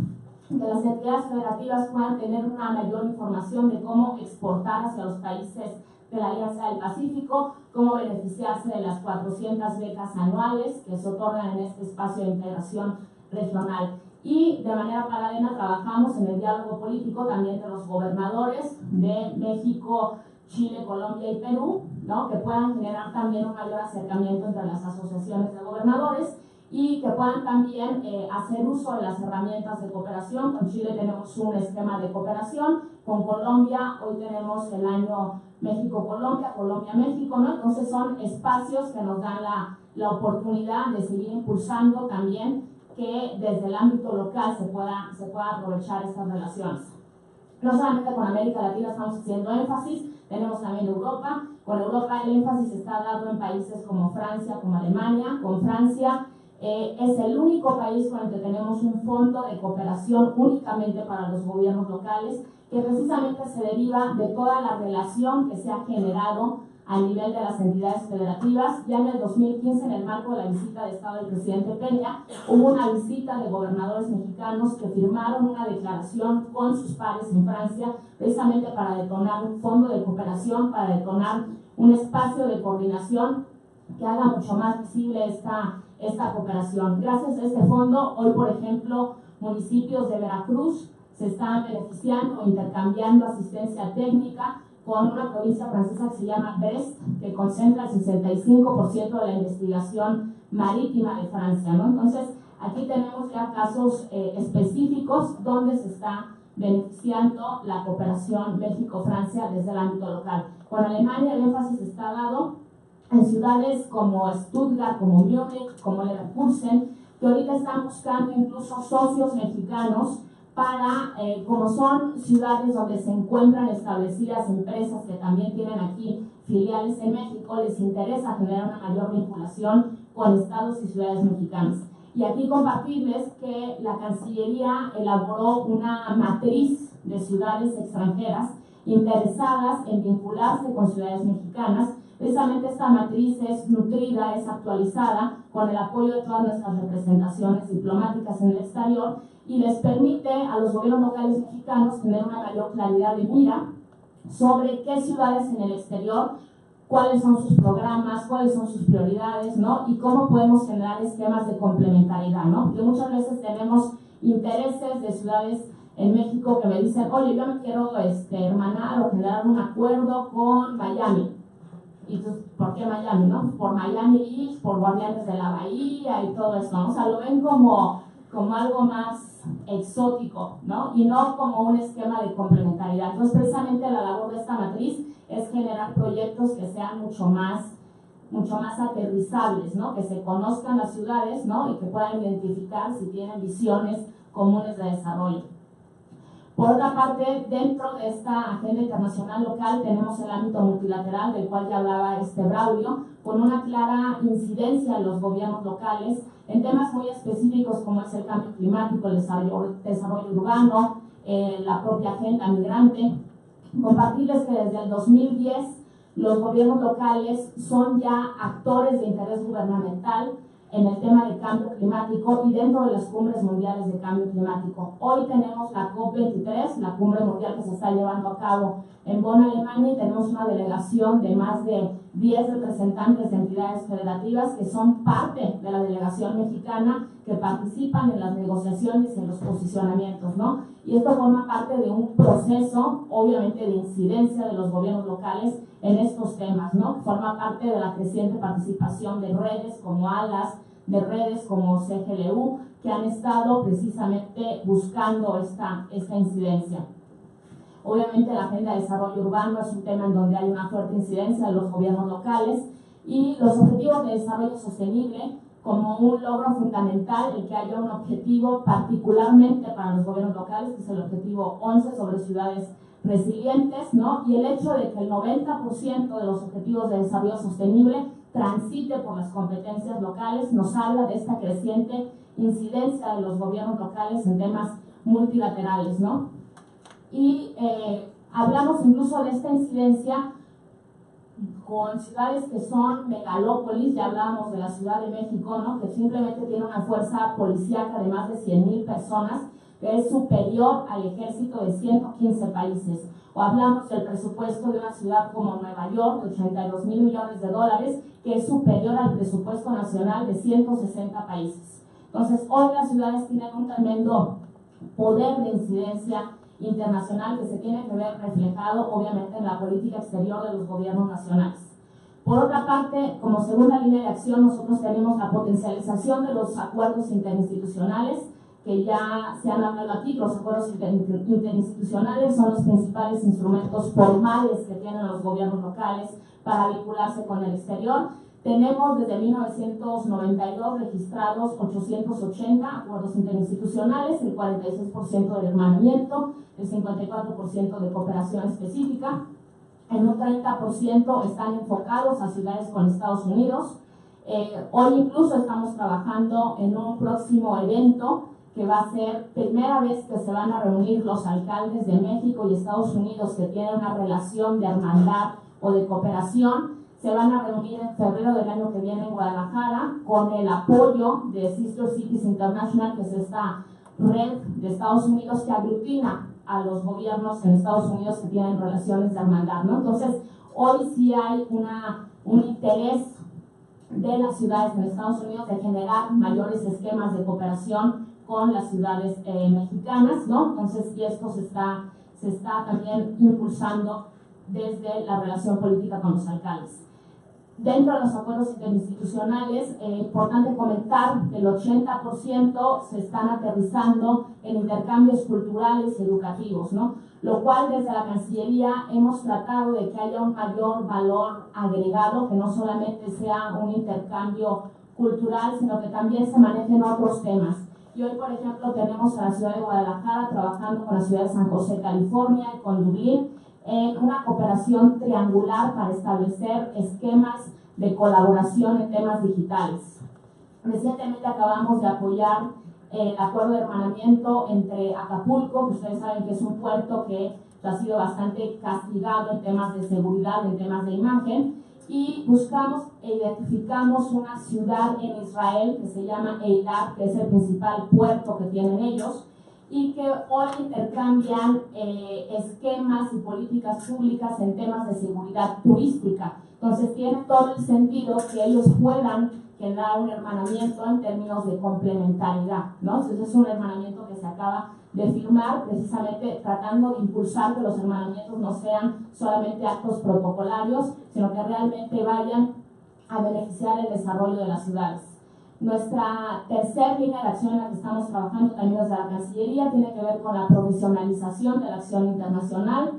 que las entidades federativas puedan tener una mayor información de cómo exportar hacia los países de la Alianza del Pacífico, cómo beneficiarse de las 400 becas anuales que se otorgan en este espacio de integración regional. Y de manera paralela trabajamos en el diálogo político también de los gobernadores de México, Chile, Colombia y Perú, ¿no? Que puedan generar también un mayor acercamiento entre las asociaciones de gobernadores y que puedan también hacer uso de las herramientas de cooperación. Con Chile tenemos un esquema de cooperación, con Colombia hoy tenemos el año México-Colombia, Colombia-México, ¿no? Entonces son espacios que nos dan la oportunidad de seguir impulsando también que desde el ámbito local se pueda aprovechar estas relaciones. No solamente con América Latina estamos haciendo énfasis, tenemos también Europa. Con Europa el énfasis está dado en países como Francia, como Alemania. Con Francia es el único país con el que tenemos un fondo de cooperación únicamente para los gobiernos locales, que precisamente se deriva de toda la relación que se ha generado a nivel de las entidades federativas. Ya en el 2015, en el marco de la visita de Estado del presidente Peña, hubo una visita de gobernadores mexicanos que firmaron una declaración con sus pares en Francia, precisamente para detonar un fondo de cooperación, para detonar un espacio de coordinación que haga mucho más visible esta cooperación. Gracias a este fondo, hoy, por ejemplo, municipios de Veracruz se están beneficiando o intercambiando asistencia técnica con una provincia francesa que se llama Brest, que concentra el 65% de la investigación marítima de Francia, ¿no? Entonces, aquí tenemos ya casos específicos donde se está beneficiando la cooperación México-Francia desde el ámbito local. Con Alemania el énfasis está dado en ciudades como Stuttgart, como Múnich, como Leverkusen, que ahorita están buscando incluso socios mexicanos para, como son ciudades donde se encuentran establecidas empresas que también tienen aquí filiales en México, les interesa generar una mayor vinculación con estados y ciudades mexicanas. Y aquí compartirles que la Cancillería elaboró una matriz de ciudades extranjeras interesadas en vincularse con ciudades mexicanas. Precisamente esta matriz es nutrida, es actualizada con el apoyo de todas nuestras representaciones diplomáticas en el exterior y les permite a los gobiernos locales mexicanos tener una mayor claridad de mira sobre qué ciudades en el exterior, cuáles son sus programas, cuáles son sus prioridades, ¿no? Y cómo podemos generar esquemas de complementariedad, ¿no? Porque muchas veces tenemos intereses de ciudades en México que me dicen, oye, yo me quiero hermanar o generar un acuerdo con Miami. Y entonces, ¿por qué Miami, no? Por Miami Beach, por Guardianes de la Bahía y todo eso, ¿no? O sea, lo ven como algo más exótico, ¿no? Y no como un esquema de complementariedad. Entonces, precisamente la labor de esta matriz es generar proyectos que sean mucho más aterrizables, ¿no? Que se conozcan las ciudades, ¿no? Y que puedan identificar si tienen visiones comunes de desarrollo. Por otra parte, dentro de esta agenda internacional local tenemos el ámbito multilateral, del cual ya hablaba Braulio, con una clara incidencia en los gobiernos locales en temas muy específicos como es el cambio climático, el desarrollo urbano, la propia agenda migrante. Compartirles que desde el 2010 los gobiernos locales son ya actores de interés gubernamental en el tema del cambio climático y dentro de las cumbres mundiales de cambio climático. Hoy tenemos la COP23, la cumbre mundial que se está llevando a cabo en Bonn, Alemania, y tenemos una delegación de más de 10 representantes de entidades federativas que son parte de la delegación mexicana, que participan en las negociaciones y en los posicionamientos, ¿no? Y esto forma parte de un proceso, obviamente, de incidencia de los gobiernos locales en estos temas, ¿no? Forma parte de la creciente participación de redes como ALAS, de redes como CGLU, que han estado precisamente buscando esta incidencia. Obviamente la agenda de desarrollo urbano es un tema en donde hay una fuerte incidencia de los gobiernos locales y los objetivos de desarrollo sostenible como un logro fundamental, el que haya un objetivo particularmente para los gobiernos locales, que es el objetivo 11 sobre ciudades resilientes, ¿no? Y el hecho de que el 90% de los objetivos de desarrollo sostenible transite por las competencias locales nos habla de esta creciente incidencia de los gobiernos locales en temas multilaterales, ¿no? Y hablamos incluso de esta incidencia con ciudades que son megalópolis, ya hablábamos de la Ciudad de México, ¿no? Que simplemente tiene una fuerza policíaca de más de 100,000 personas, que es superior al ejército de 115 países. O hablamos del presupuesto de una ciudad como Nueva York, de 82,000 millones de dólares, que es superior al presupuesto nacional de 160 países. Entonces, hoy las ciudades tienen un tremendo poder de incidencia internacional que se tiene que ver reflejado, obviamente, en la política exterior de los gobiernos nacionales. Por otra parte, como segunda línea de acción, nosotros tenemos la potencialización de los acuerdos interinstitucionales, que ya se han hablado aquí. Los acuerdos interinstitucionales son los principales instrumentos formales que tienen los gobiernos locales para vincularse con el exterior. Tenemos desde 1992 registrados 880 acuerdos interinstitucionales, el 46% de hermanamiento, el 54% de cooperación específica, en un 30% están enfocados a ciudades con Estados Unidos. Hoy incluso estamos trabajando en un próximo evento que va a ser primera vez que se van a reunir los alcaldes de México y Estados Unidos que tienen una relación de hermandad o de cooperación. Se van a reunir en febrero del año que viene en Guadalajara con el apoyo de Sister Cities International, que es esta red de Estados Unidos que aglutina a los gobiernos en Estados Unidos que tienen relaciones de hermandad, ¿no? Entonces, hoy sí hay un interés de las ciudades en Estados Unidos de generar mayores esquemas de cooperación con las ciudades mexicanas, ¿no? Entonces, y esto se está también impulsando desde la relación política con los alcaldes. Dentro de los acuerdos interinstitucionales, importante comentar que el 80% se están aterrizando en intercambios culturales y educativos, ¿no? Lo cual desde la Cancillería hemos tratado de que haya un mayor valor agregado, que no solamente sea un intercambio cultural, sino que también se manejen otros temas. Y hoy, por ejemplo, tenemos a la ciudad de Guadalajara trabajando con la ciudad de San José, California, y con Dublín, en una cooperación triangular para establecer esquemas de colaboración en temas digitales. Recientemente acabamos de apoyar el acuerdo de hermanamiento entre Acapulco, que ustedes saben que es un puerto que ha sido bastante castigado en temas de seguridad, en temas de imagen, y buscamos e identificamos una ciudad en Israel que se llama Eilat, que es el principal puerto que tienen ellos, y que hoy intercambian esquemas y políticas públicas en temas de seguridad turística. Entonces tiene todo el sentido que ellos puedan generar un hermanamiento en términos de complementariedad, ¿no? Entonces es un hermanamiento que se acaba de firmar, precisamente tratando de impulsar que los hermanamientos no sean solamente actos protocolarios, sino que realmente vayan a beneficiar el desarrollo de las ciudades. Nuestra tercera línea de acción en la que estamos trabajando también desde la Cancillería tiene que ver con la profesionalización de la acción internacional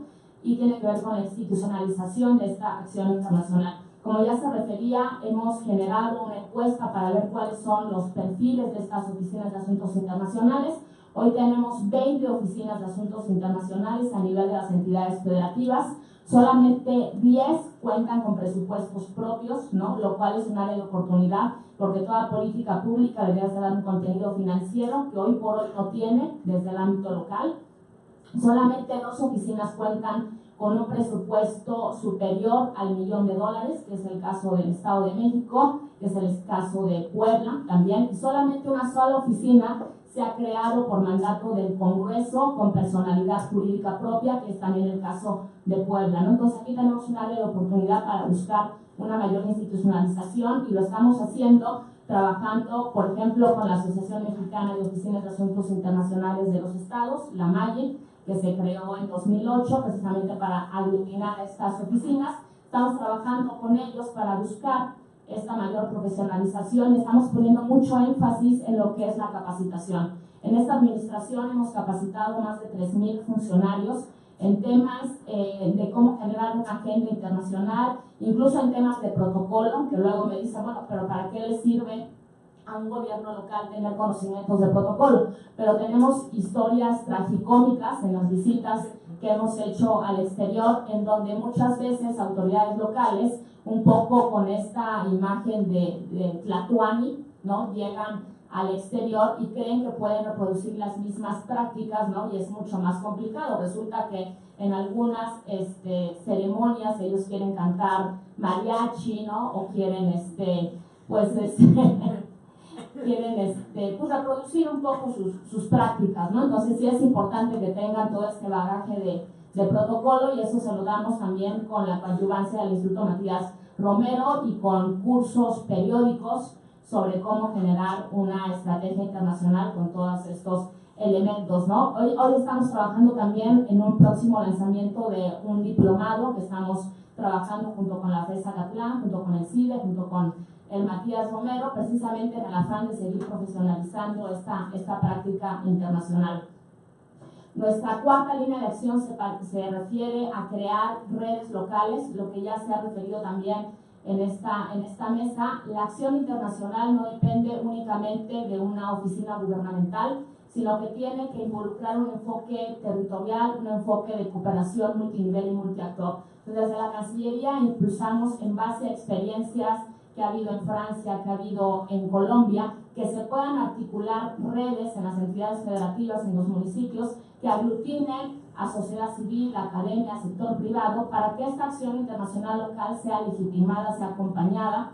y tiene que ver con la institucionalización de esta acción internacional. Como ya se refería, hemos generado una encuesta para ver cuáles son los perfiles de estas oficinas de asuntos internacionales. Hoy tenemos 20 oficinas de asuntos internacionales a nivel de las entidades federativas. Solamente 10 cuentan con presupuestos propios, ¿no? Lo cual es un área de oportunidad, porque toda política pública debería dar un contenido financiero que hoy por hoy no tiene desde el ámbito local. Solamente 2 oficinas cuentan con un presupuesto superior al $1.000.000, que es el caso del Estado de México, que es el caso de Puebla también, y solamente una sola oficina se ha creado por mandato del Congreso con personalidad jurídica propia, que es también el caso de Puebla, ¿no? Entonces aquí tenemos un área de oportunidad para buscar una mayor institucionalización y lo estamos haciendo trabajando, por ejemplo, con la Asociación Mexicana de Oficinas de Asuntos Internacionales de los Estados, la MAYE, que se creó en 2008 precisamente para aglutinar estas oficinas. Estamos trabajando con ellos para buscar esta mayor profesionalización y estamos poniendo mucho énfasis en lo que es la capacitación. En esta administración hemos capacitado más de 3.000 funcionarios en temas de cómo generar una agenda internacional, incluso en temas de protocolo, que luego me dicen, bueno, pero ¿para qué le sirve a un gobierno local tener conocimientos de protocolo? Pero tenemos historias tragicómicas en las visitas que hemos hecho al exterior, en donde muchas veces autoridades locales, un poco con esta imagen de Tlatuani, ¿no?, llegan al exterior y creen que pueden reproducir las mismas prácticas, ¿no? Y es mucho más complicado. Resulta que en algunas ceremonias ellos quieren cantar mariachi, ¿no? O quieren quieren pues reproducir un poco sus prácticas, ¿no? Entonces sí es importante que tengan todo este bagaje de protocolo, y eso se lo damos también con la coadyuvancia del Instituto Matías Romero y con cursos periódicos sobre cómo generar una estrategia internacional con todos estos elementos, ¿no? Hoy estamos trabajando también en un próximo lanzamiento de un diplomado que estamos trabajando junto con la FES Zacatlán, junto con el CIDE, junto con el Matías Romero, precisamente en el afán de seguir profesionalizando esta práctica internacional. Nuestra cuarta línea de acción se refiere a crear redes locales, lo que ya se ha referido también en esta mesa. La acción internacional no depende únicamente de una oficina gubernamental, sino que tiene que involucrar un enfoque territorial, un enfoque de cooperación multinivel y multiactor. Entonces, desde la Cancillería impulsamos, en base a experiencias que ha habido en Francia, que ha habido en Colombia, que se puedan articular redes en las entidades federativas, en los municipios, que aglutinen a sociedad civil, academia, sector privado, para que esta acción internacional local sea legitimada, sea acompañada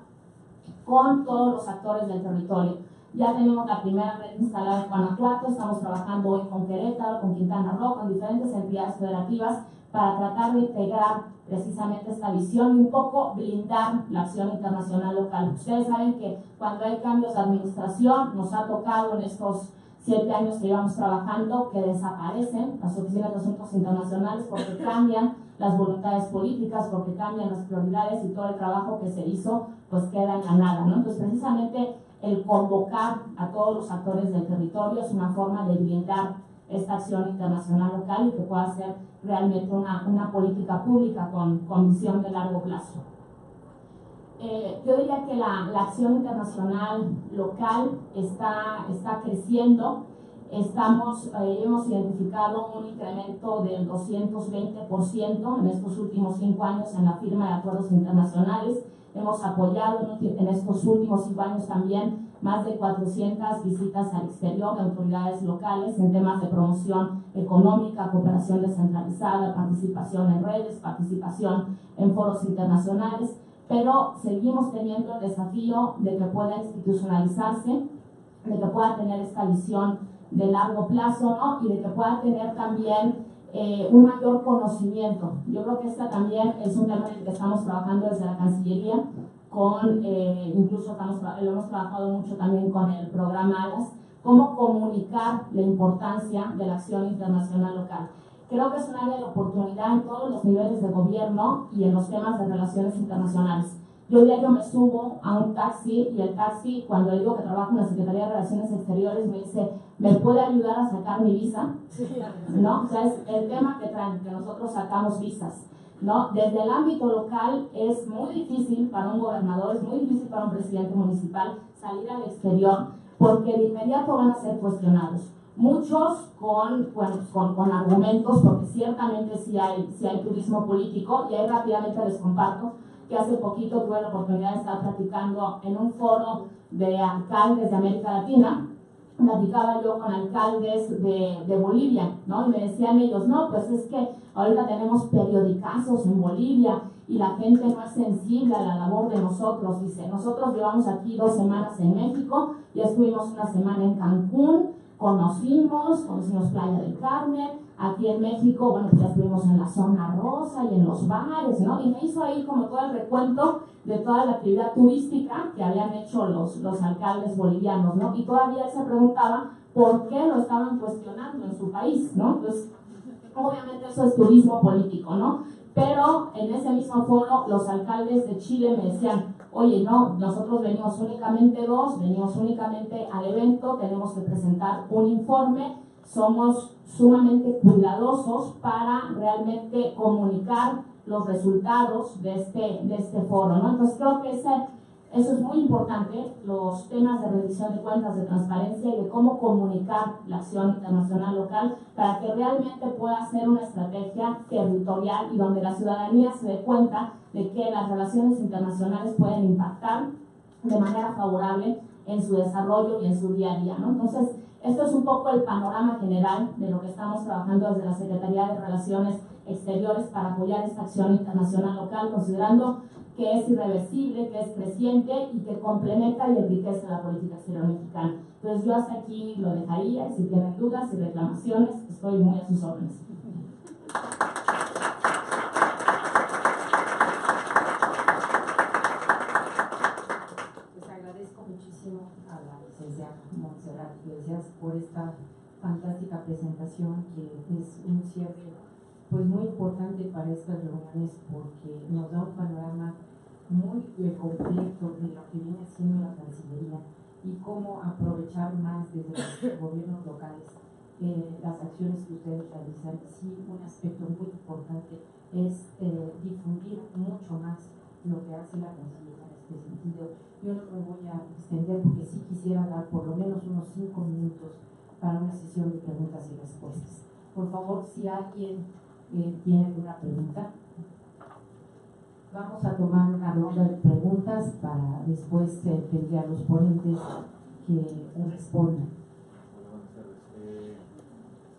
con todos los actores del territorio. Ya tenemos la primera red instalada en Guanajuato, estamos trabajando hoy con Querétaro, con Quintana Roo, con diferentes entidades federativas para tratar de integrar precisamente esta visión y un poco blindar la acción internacional local. Ustedes saben que cuando hay cambios de administración, nos ha tocado en estos 7 años que llevamos trabajando que desaparecen las oficinas de asuntos internacionales porque cambian las voluntades políticas, porque cambian las prioridades y todo el trabajo que se hizo pues queda en la nada, ¿no? Entonces precisamente el convocar a todos los actores del territorio es una forma de blindar esta acción internacional local y que pueda ser realmente una política pública con visión de largo plazo. Yo diría que la acción internacional local está creciendo. Hemos identificado un incremento del 220% en estos últimos 5 años en la firma de acuerdos internacionales. Hemos apoyado en estos últimos 5 años también más de 400 visitas al exterior de autoridades locales en temas de promoción económica, cooperación descentralizada, participación en redes, participación en foros internacionales, pero seguimos teniendo el desafío de que pueda institucionalizarse, de que pueda tener esta visión de largo plazo, ¿no? Y de que pueda tener también un mayor conocimiento. Yo creo que esta también es un tema en el que estamos trabajando desde la Cancillería, incluso lo hemos trabajado mucho también con el programa ALAS, cómo comunicar la importancia de la acción internacional local. Creo que es un área de oportunidad en todos los niveles de gobierno y en los temas de relaciones internacionales. Yo diario me subo a un taxi y el taxi, cuando le digo que trabajo en la Secretaría de Relaciones Exteriores, me dice, ¿me puede ayudar a sacar mi visa? ¿No? O sea, es el tema que traen, que nosotros sacamos visas, ¿no? Desde el ámbito local es muy difícil para un gobernador, es muy difícil para un presidente municipal salir al exterior, porque de inmediato van a ser cuestionados. Muchos con argumentos, porque ciertamente sí hay turismo político, y ahí rápidamente les comparto que hace poquito tuve la oportunidad de estar platicando en un foro de alcaldes de América Latina. Platicaba yo con alcaldes de Bolivia, ¿no? Y me decían ellos, no, pues es que ahorita tenemos periodicazos en Bolivia y la gente no es sensible a la labor de nosotros. Dice, nosotros llevamos aquí 2 semanas en México, ya estuvimos una semana en Cancún, conocimos Playa del Carmen, aquí en México, bueno, pues ya estuvimos en la zona rosa y en los bares, ¿no? Y me hizo ahí como todo el recuento de toda la actividad turística que habían hecho los alcaldes bolivianos, ¿no? Y todavía se preguntaba por qué lo estaban cuestionando en su país, ¿no? Entonces, obviamente eso es turismo político, ¿no? Pero en ese mismo foro los alcaldes de Chile me decían, oye, no, nosotros venimos únicamente al evento, tenemos que presentar un informe, somos sumamente cuidadosos para realmente comunicar los resultados de este foro, ¿no? Entonces creo que eso es muy importante, los temas de rendición de cuentas, de transparencia y de cómo comunicar la acción internacional local para que realmente pueda ser una estrategia territorial y donde la ciudadanía se dé cuenta de que las relaciones internacionales pueden impactar de manera favorable en su desarrollo y en su día a día, ¿no? Entonces, esto es un poco el panorama general de lo que estamos trabajando desde la Secretaría de Relaciones Exteriores para apoyar esta acción internacional local, considerando que es irreversible, que es creciente y que complementa y enriquece la política exterior mexicana. Entonces yo hasta aquí lo dejaría, y si tienen dudas y reclamaciones, estoy muy a sus órdenes. Les agradezco muchísimo a la licenciada Montserrat Iglesias por esta fantástica presentación, que es un cierre pues muy importante para estas reuniones, porque nos da un panorama muy completo de lo que viene haciendo la Cancillería y cómo aprovechar más desde los gobiernos locales las acciones que ustedes realizan. Sí, un aspecto muy importante es difundir mucho más lo que hace la Cancillería en este sentido. Yo no me voy a extender porque sí quisiera dar por lo menos unos 5 minutos para una sesión de preguntas y respuestas. Por favor, si alguien ¿tiene alguna pregunta? Vamos a tomar una ronda de preguntas para después pedir a los ponentes que respondan. Hola, buenas tardes.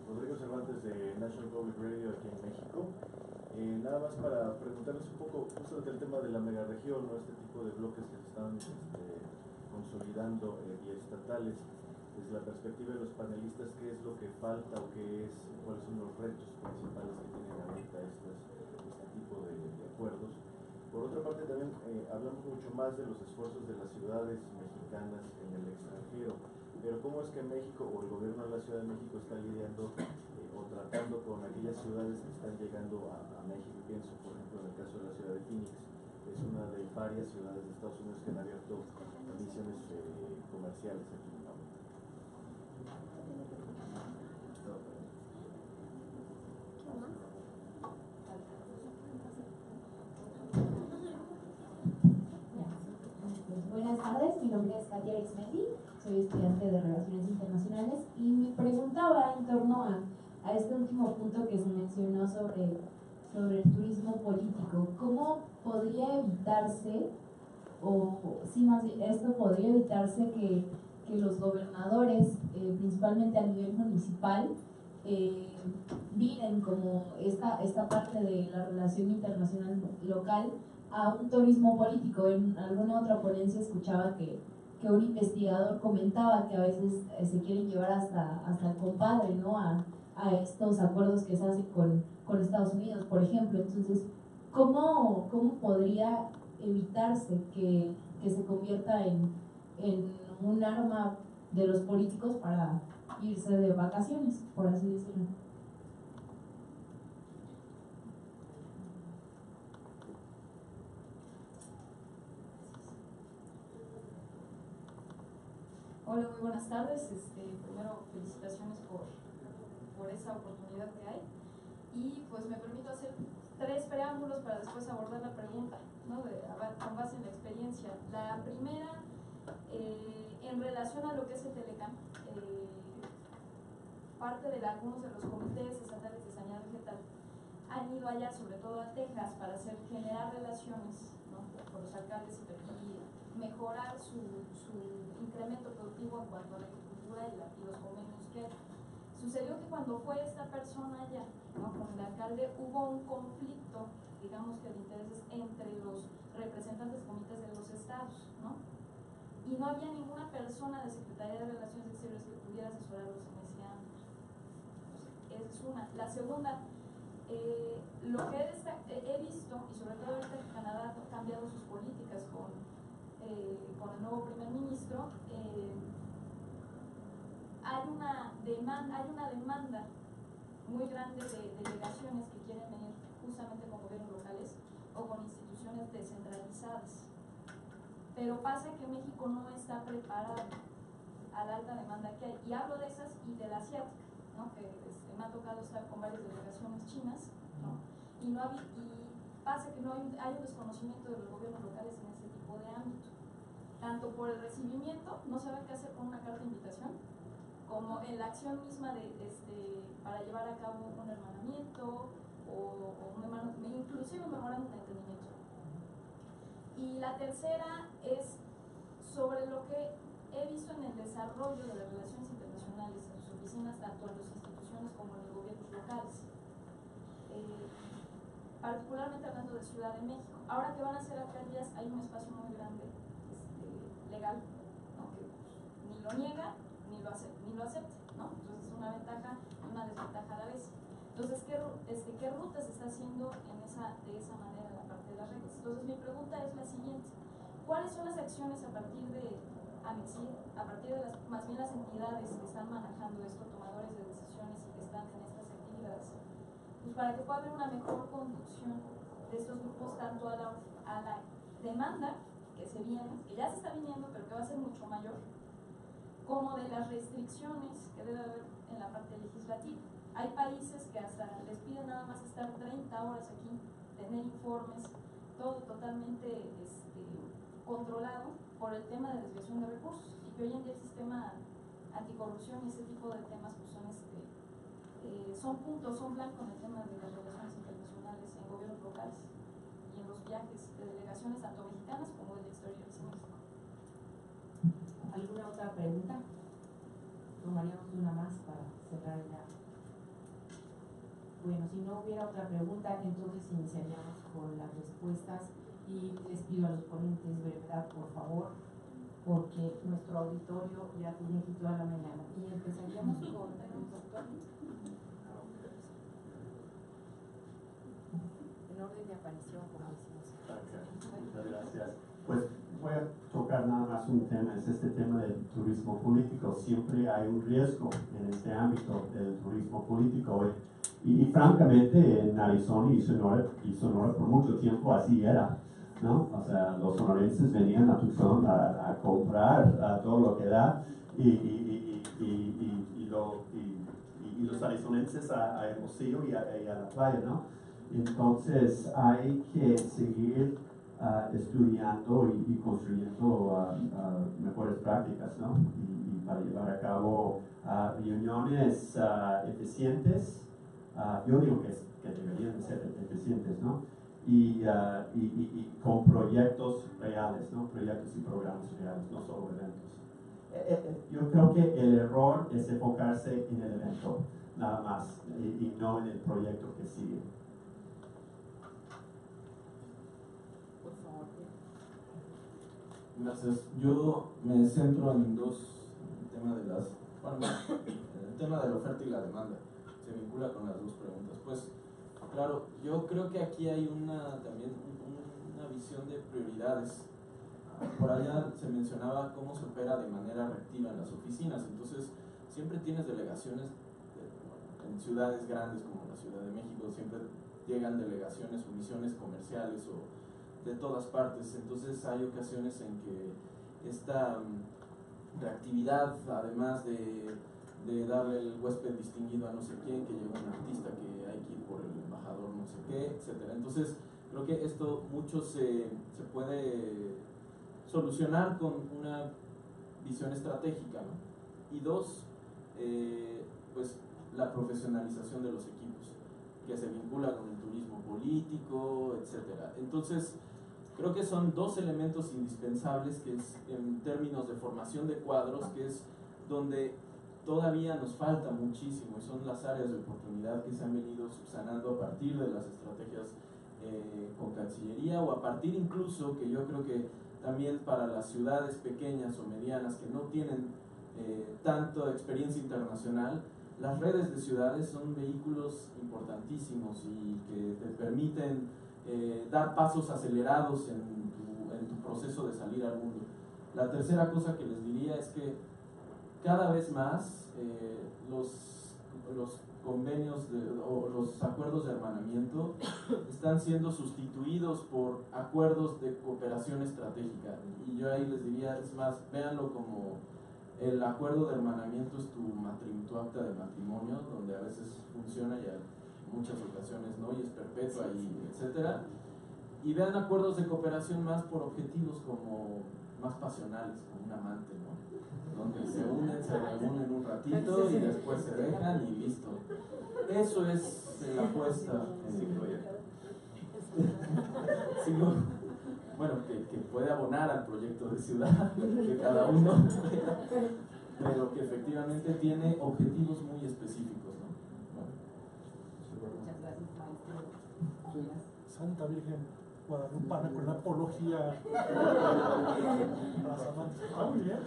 Rodrigo Cervantes de National Public Radio aquí en México. Nada más para preguntarles un poco justo del tema de la megaregión, ¿no? Este tipo de bloques que se están consolidando biestatales. Desde la perspectiva de los panelistas, ¿qué es lo que falta o cuáles son los retos principales que tienen ahorita este tipo de acuerdos? Por otra parte, también hablamos mucho más de los esfuerzos de las ciudades mexicanas en el extranjero, pero ¿cómo es que México o el gobierno de la Ciudad de México está lidiando o tratando con aquellas ciudades que están llegando a México? Pienso, por ejemplo, en el caso de la ciudad de Phoenix, es una de varias ciudades de Estados Unidos que han abierto misiones comerciales aquí, ¿no? Katia Arismendi, soy estudiante de Relaciones Internacionales y mi pregunta va en torno a este último punto que se mencionó sobre el turismo político. ¿Cómo podría evitarse, o sí, más bien, esto podría evitarse que los gobernadores, principalmente a nivel municipal, miren como esta parte de la relación internacional local a un turismo político? En alguna otra ponencia escuchaba que un investigador comentaba que a veces se quieren llevar hasta el compadre, ¿no? a estos acuerdos que se hacen con Estados Unidos, por ejemplo. Entonces, ¿cómo podría evitarse que se convierta en un arma de los políticos para irse de vacaciones, por así decirlo? Hola, muy buenas tardes. Primero, felicitaciones por esa oportunidad que hay. Y pues me permito hacer 3 preámbulos para después abordar la pregunta, ¿no? Con base en la experiencia. La primera, en relación a lo que es el Telecam, parte de algunos de los comités estatales de sanidad vegetal han ido allá, sobre todo a Texas, para generar relaciones, ¿no?, con los alcaldes y mejorar su incremento productivo en cuanto a la agricultura y los convenios que hay. Sucedió que cuando fue esta persona allá, ¿no?, con el alcalde, hubo un conflicto, digamos que de intereses entre los representantes de comités de los estados, ¿no? Y no había ninguna persona de Secretaría de Relaciones Exteriores que pudiera asesorarlos en ese ámbito. Esa es una. La segunda, lo que he visto, y sobre todo ahorita que Canadá ha cambiado sus políticas con el nuevo primer ministro, hay una demanda muy grande de delegaciones que quieren venir justamente con gobiernos locales o con instituciones descentralizadas. Pero pasa que México no está preparado a la alta demanda que hay. Y hablo de esas y de la asiática, ¿no?, que me ha tocado estar con varias delegaciones chinas, ¿no? Y pasa que hay un desconocimiento de los gobiernos locales en ese tipo de ámbito. Tanto por el recibimiento, no saben qué hacer con una carta de invitación, como en la acción misma para llevar a cabo un hermanamiento inclusive un memorándum de entendimiento. Y la tercera es sobre lo que he visto en el desarrollo de las relaciones internacionales en sus oficinas, tanto en las instituciones como en los gobiernos locales, particularmente hablando de Ciudad de México. Ahora que van a ser alcaldías hay un espacio muy grande legal, ¿no?, que ni lo niega ni lo acepta, ¿no? Entonces es una ventaja y una desventaja a la vez. Entonces, ¿qué ruta se está haciendo de esa manera en la parte de las reglas? Entonces mi pregunta es la siguiente: ¿cuáles son las acciones a partir de AMEXID, a partir de más bien las entidades que están manejando esto, tomadores de decisiones y que están en estas actividades, pues para que pueda haber una mejor conducción de estos grupos, tanto a la demanda que se viene, que ya se está viniendo, pero que va a ser mucho mayor, como de las restricciones que debe haber en la parte legislativa? Hay países que hasta les piden nada más estar 30 horas aquí, tener informes, todo totalmente controlado por el tema de desviación de recursos, y que hoy en día el sistema anticorrupción y ese tipo de temas pues son blanco en el tema de las relaciones internacionales en gobiernos locales y en los viajes de delegaciones tanto mexicanas como del exterior de México. ¿Alguna otra pregunta? Tomaríamos una más para cerrar ya. Bueno, si no hubiera otra pregunta, entonces iniciaríamos con las respuestas y les pido a los ponentes brevedad, por favor, porque nuestro auditorio ya tiene aquí toda la mañana. Y empezaríamos con el doctor. En orden de aparición, como decimos. Muchas gracias. Pues voy a tocar nada más un tema, es este tema del turismo político. Siempre hay un riesgo en este ámbito del turismo político. Y francamente en Arizona y Sonora por mucho tiempo así era, ¿no? O sea, los sonorenses venían a Tucson a comprar todo lo que da y los arizonenses a Hermosillo y a la playa, ¿no? Entonces hay que seguir estudiando y construyendo mejores prácticas, ¿no? Y para llevar a cabo reuniones eficientes, yo digo que deberían ser eficientes, ¿no? Y con proyectos reales, ¿no? Proyectos y programas reales, no solo eventos. Yo creo que el error es enfocarse en el evento, nada más, y no en el proyecto que sigue. Gracias. Yo me centro en el tema de las, bueno, el tema de la oferta y la demanda. Se vincula con las dos preguntas. Pues, claro, yo creo que aquí hay también una visión de prioridades. Por allá se mencionaba cómo se opera de manera reactiva en las oficinas. Entonces, siempre tienes delegaciones en ciudades grandes como la Ciudad de México, siempre llegan delegaciones o misiones comerciales o de todas partes. Entonces hay ocasiones en que esta reactividad, además de darle el huésped distinguido a no sé quién, que llega un artista que hay que ir por el embajador no sé qué, etc. Entonces creo que esto mucho se puede solucionar con una visión estratégica, ¿no? Y dos, pues la profesionalización de los equipos, que se vincula con el turismo político, etc. Entonces creo que son dos elementos indispensables, que es en términos de formación de cuadros, que es donde todavía nos falta muchísimo, y son las áreas de oportunidad que se han venido subsanando a partir de las estrategias con Cancillería, o a partir incluso, que yo creo que también para las ciudades pequeñas o medianas que no tienen tanta experiencia internacional, las redes de ciudades son vehículos importantísimos y que te permiten dar pasos acelerados en tu proceso de salir al mundo. La tercera cosa que les diría es que cada vez más los convenios o los acuerdos de hermanamiento están siendo sustituidos por acuerdos de cooperación estratégica, y yo ahí les diría, es más, véanlo como el acuerdo de hermanamiento es tu acta de matrimonio, donde a veces funciona y en muchas ocasiones no, y es perpetua, y etcétera. Y vean acuerdos de cooperación más por objetivos como más pasionales, como un amante, ¿no? Donde se reúnen un ratito y después se dejan y listo. Eso es la apuesta. Bueno, que puede abonar al proyecto de ciudad que cada uno, pero que efectivamente tiene objetivos muy específicos, ¿no? Bueno. Muchas gracias, maestro. Santa Virgen Guadalupana con la apología. Muy bien.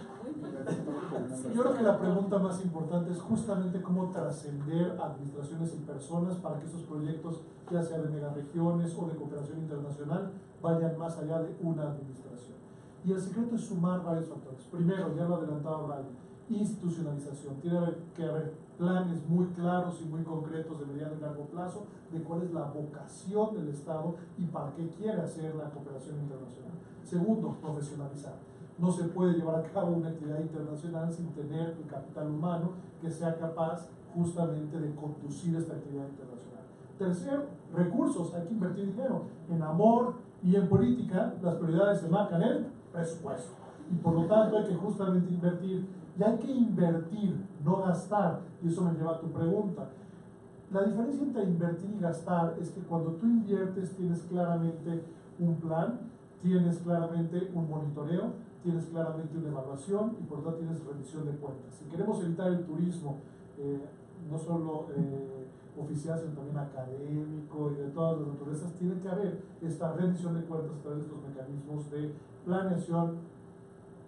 Yo creo que la pregunta más importante es justamente cómo trascender administraciones y personas para que estos proyectos, ya sea de megaregiones o de cooperación internacional, vayan más allá de una administración. Y el secreto es sumar varios factores. Primero, ya lo adelantaba Brian, institucionalización. Tiene que haber planes muy claros y muy concretos de mediano y largo plazo de cuál es la vocación del Estado y para qué quiere hacer la cooperación internacional. Segundo, profesionalizar. No se puede llevar a cabo una actividad internacional sin tener el capital humano que sea capaz justamente de conducir esta actividad internacional. Tercero, recursos. Hay que invertir dinero. En amor y en política, las prioridades se marcan en el presupuesto. Y por lo tanto hay que justamente invertir. Y hay que invertir, no gastar. Y eso me lleva a tu pregunta. La diferencia entre invertir y gastar es que cuando tú inviertes tienes claramente un plan, tienes claramente un monitoreo, tienes claramente una evaluación y por lo tanto tienes rendición de cuentas. Si queremos evitar el turismo, no solo oficial, sino también académico y de todas las naturalezas, tiene que haber esta rendición de cuentas a través de estos mecanismos de planeación,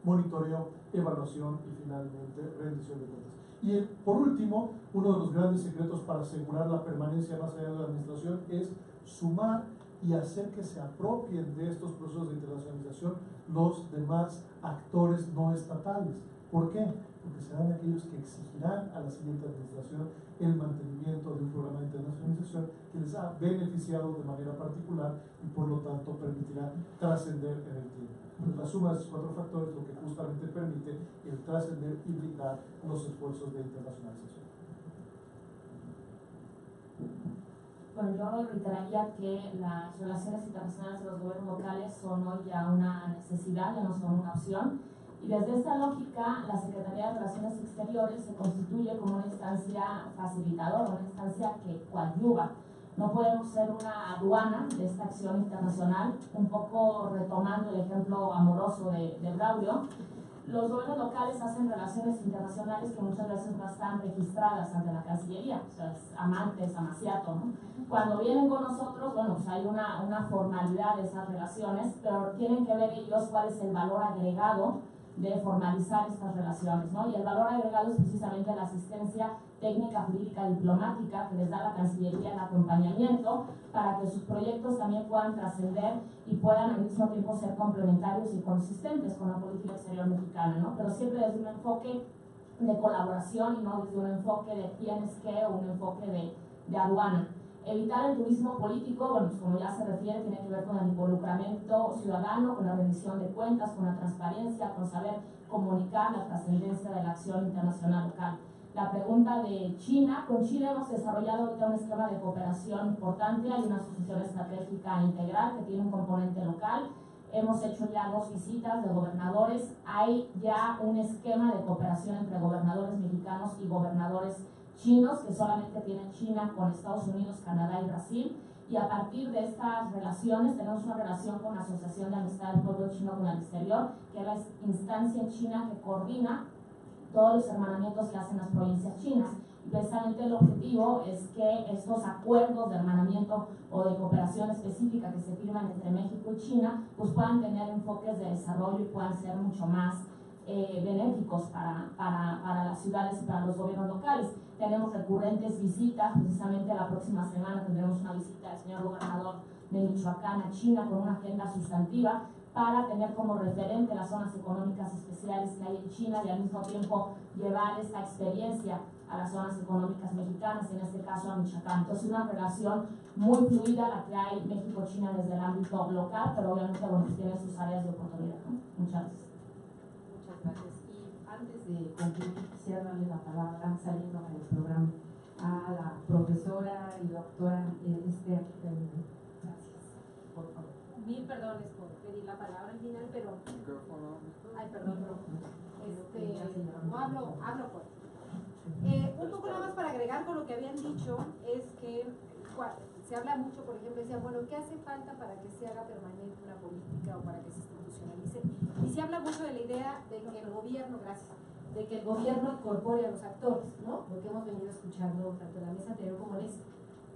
monitoreo, evaluación y finalmente rendición de cuentas. Y por último, uno de los grandes secretos para asegurar la permanencia más allá de la administración es sumar y hacer que se apropien de estos procesos de internacionalización los demás actores no estatales. ¿Por qué? Porque serán aquellos que exigirán a la siguiente administración el mantenimiento de un programa de internacionalización que les ha beneficiado de manera particular y por lo tanto permitirá trascender en el tiempo. La suma de estos cuatro factores es lo que justamente permite el trascender y blindar los esfuerzos de internacionalización. Bueno, yo reiteraría que las relaciones internacionales de los gobiernos locales son hoy ya una necesidad, ya no son una opción. Y desde esta lógica, la Secretaría de Relaciones Exteriores se constituye como una instancia facilitadora, una instancia que coadyuva. No podemos ser una aduana de esta acción internacional, un poco retomando el ejemplo amoroso de Braulio. Los gobiernos locales hacen relaciones internacionales que muchas veces no están registradas ante la Cancillería, o sea, es amantes, amaciato, ¿no? Cuando vienen con nosotros, bueno, pues hay una formalidad de esas relaciones, pero tienen que ver ellos cuál es el valor agregado de formalizar estas relaciones, ¿no? Y el valor agregado es precisamente la asistencia técnica, jurídica, diplomática que les da la Cancillería, el acompañamiento, para que sus proyectos también puedan trascender y puedan al mismo tiempo ser complementarios y consistentes con la política exterior mexicana, ¿no? Pero siempre desde un enfoque de colaboración y no desde un enfoque de tienes que o un enfoque de aduana. Evitar el turismo político, bueno, pues como ya se refiere, tiene que ver con el involucramiento ciudadano, con la rendición de cuentas, con la transparencia, con saber comunicar la trascendencia de la acción internacional local. La pregunta de China, con Chile hemos desarrollado ahorita un esquema de cooperación importante, hay una asociación estratégica integral que tiene un componente local, hemos hecho ya 2 visitas de gobernadores, hay ya un esquema de cooperación entre gobernadores mexicanos y gobernadores chinos, que solamente tienen China con Estados Unidos, Canadá y Brasil, y a partir de estas relaciones tenemos una relación con la Asociación de Amistad del Pueblo Chino con el Exterior, que es la instancia en China que coordina todos los hermanamientos que hacen las provincias chinas. Y precisamente el objetivo es que estos acuerdos de hermanamiento o de cooperación específica que se firman entre México y China, pues puedan tener enfoques de desarrollo y puedan ser mucho más benéficos para las ciudades y para los gobiernos locales. Tenemos recurrentes visitas, precisamente la próxima semana tendremos una visita del señor gobernador de Michoacán a China con una agenda sustantiva para tener como referente las zonas económicas especiales que hay en China y al mismo tiempo llevar esta experiencia a las zonas económicas mexicanas, en este caso a Michoacán. Entonces, una relación muy fluida la que hay México-China desde el ámbito local, pero obviamente, bueno, tiene sus áreas de oportunidad, ¿no? Muchas gracias. Muchas gracias. Y antes de concluir, quisiera darle la palabra, saliendo del programa, a la profesora y doctora Esther. Gracias, por favor. Mil perdones por pedir la palabra al final, pero... Ay, perdón, no hablo fuerte. Un poco nada más para agregar con lo que habían dicho, es que se habla mucho, por ejemplo, decían, bueno, ¿qué hace falta para que se haga permanente una política o para que se institucionalice? Y se habla mucho de la idea de que el gobierno, de que el gobierno incorpore a los actores, ¿no? Lo que hemos venido escuchando tanto en la mesa anterior como en esta.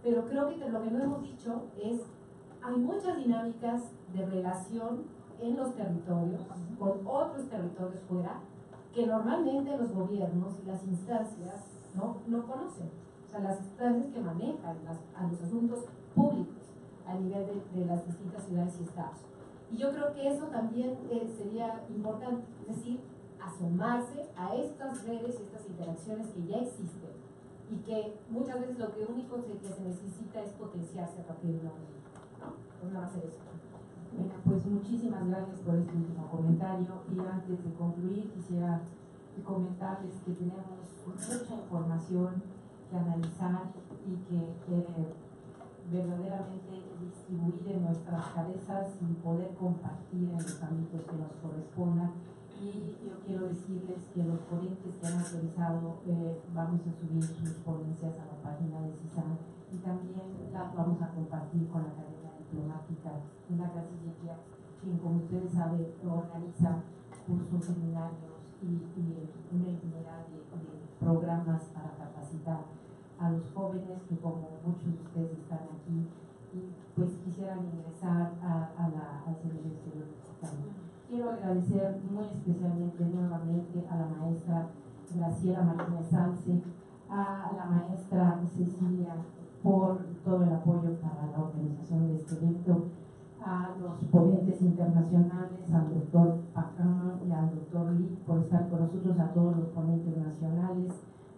Pero creo que lo que no hemos dicho es, hay muchas dinámicas de relación en los territorios, con otros territorios fuera, que normalmente los gobiernos y las instancias no conocen. O sea, las instancias que manejan a los asuntos públicos a nivel de las distintas ciudades y estados. Y yo creo que eso también sería importante, es decir, asomarse a estas redes y estas interacciones que ya existen y que muchas veces lo que único que se necesita es potenciarse a partir de una política, ¿no? Pues nada más hacer eso. Venga, pues muchísimas gracias por este último comentario y antes de concluir quisiera comentarles que tenemos mucha información que analizar y que verdaderamente distribuir en nuestras cabezas y poder compartir en los ámbitos que nos correspondan. Y yo quiero decirles que los ponentes que han autorizado vamos a subir sus ponencias a la página de CISAN y también las vamos a compartir con la Academia Diplomática de la Cancillería, quien, como ustedes saben, organiza cursos, seminarios y una infinidad de programas para capacitar a los jóvenes que, como muchos de ustedes están aquí, y pues quisieran ingresar al servicio exterior mexicano. Quiero agradecer muy especialmente nuevamente a la maestra Graciela Martínez Salce, a la maestra Cecilia por todo el apoyo para la organización de este evento, a los ponentes internacionales, al doctor Pacán y al doctor Lee por estar con nosotros, a todos los ponentes nacionales,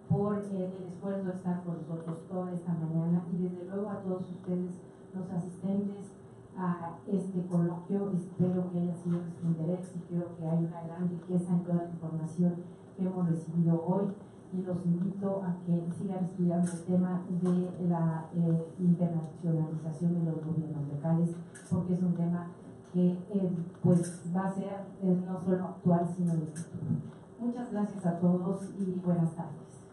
por el esfuerzo de estar con nosotros toda esta mañana y desde luego a todos ustedes, los asistentes a este coloquio. Espero que haya sido de su interés y creo que hay una gran riqueza en toda la información que hemos recibido hoy y los invito a que sigan estudiando el tema de la internacionalización de los gobiernos locales, porque es un tema que pues va a ser no solo actual, sino de futuro. Muchas gracias a todos y buenas tardes.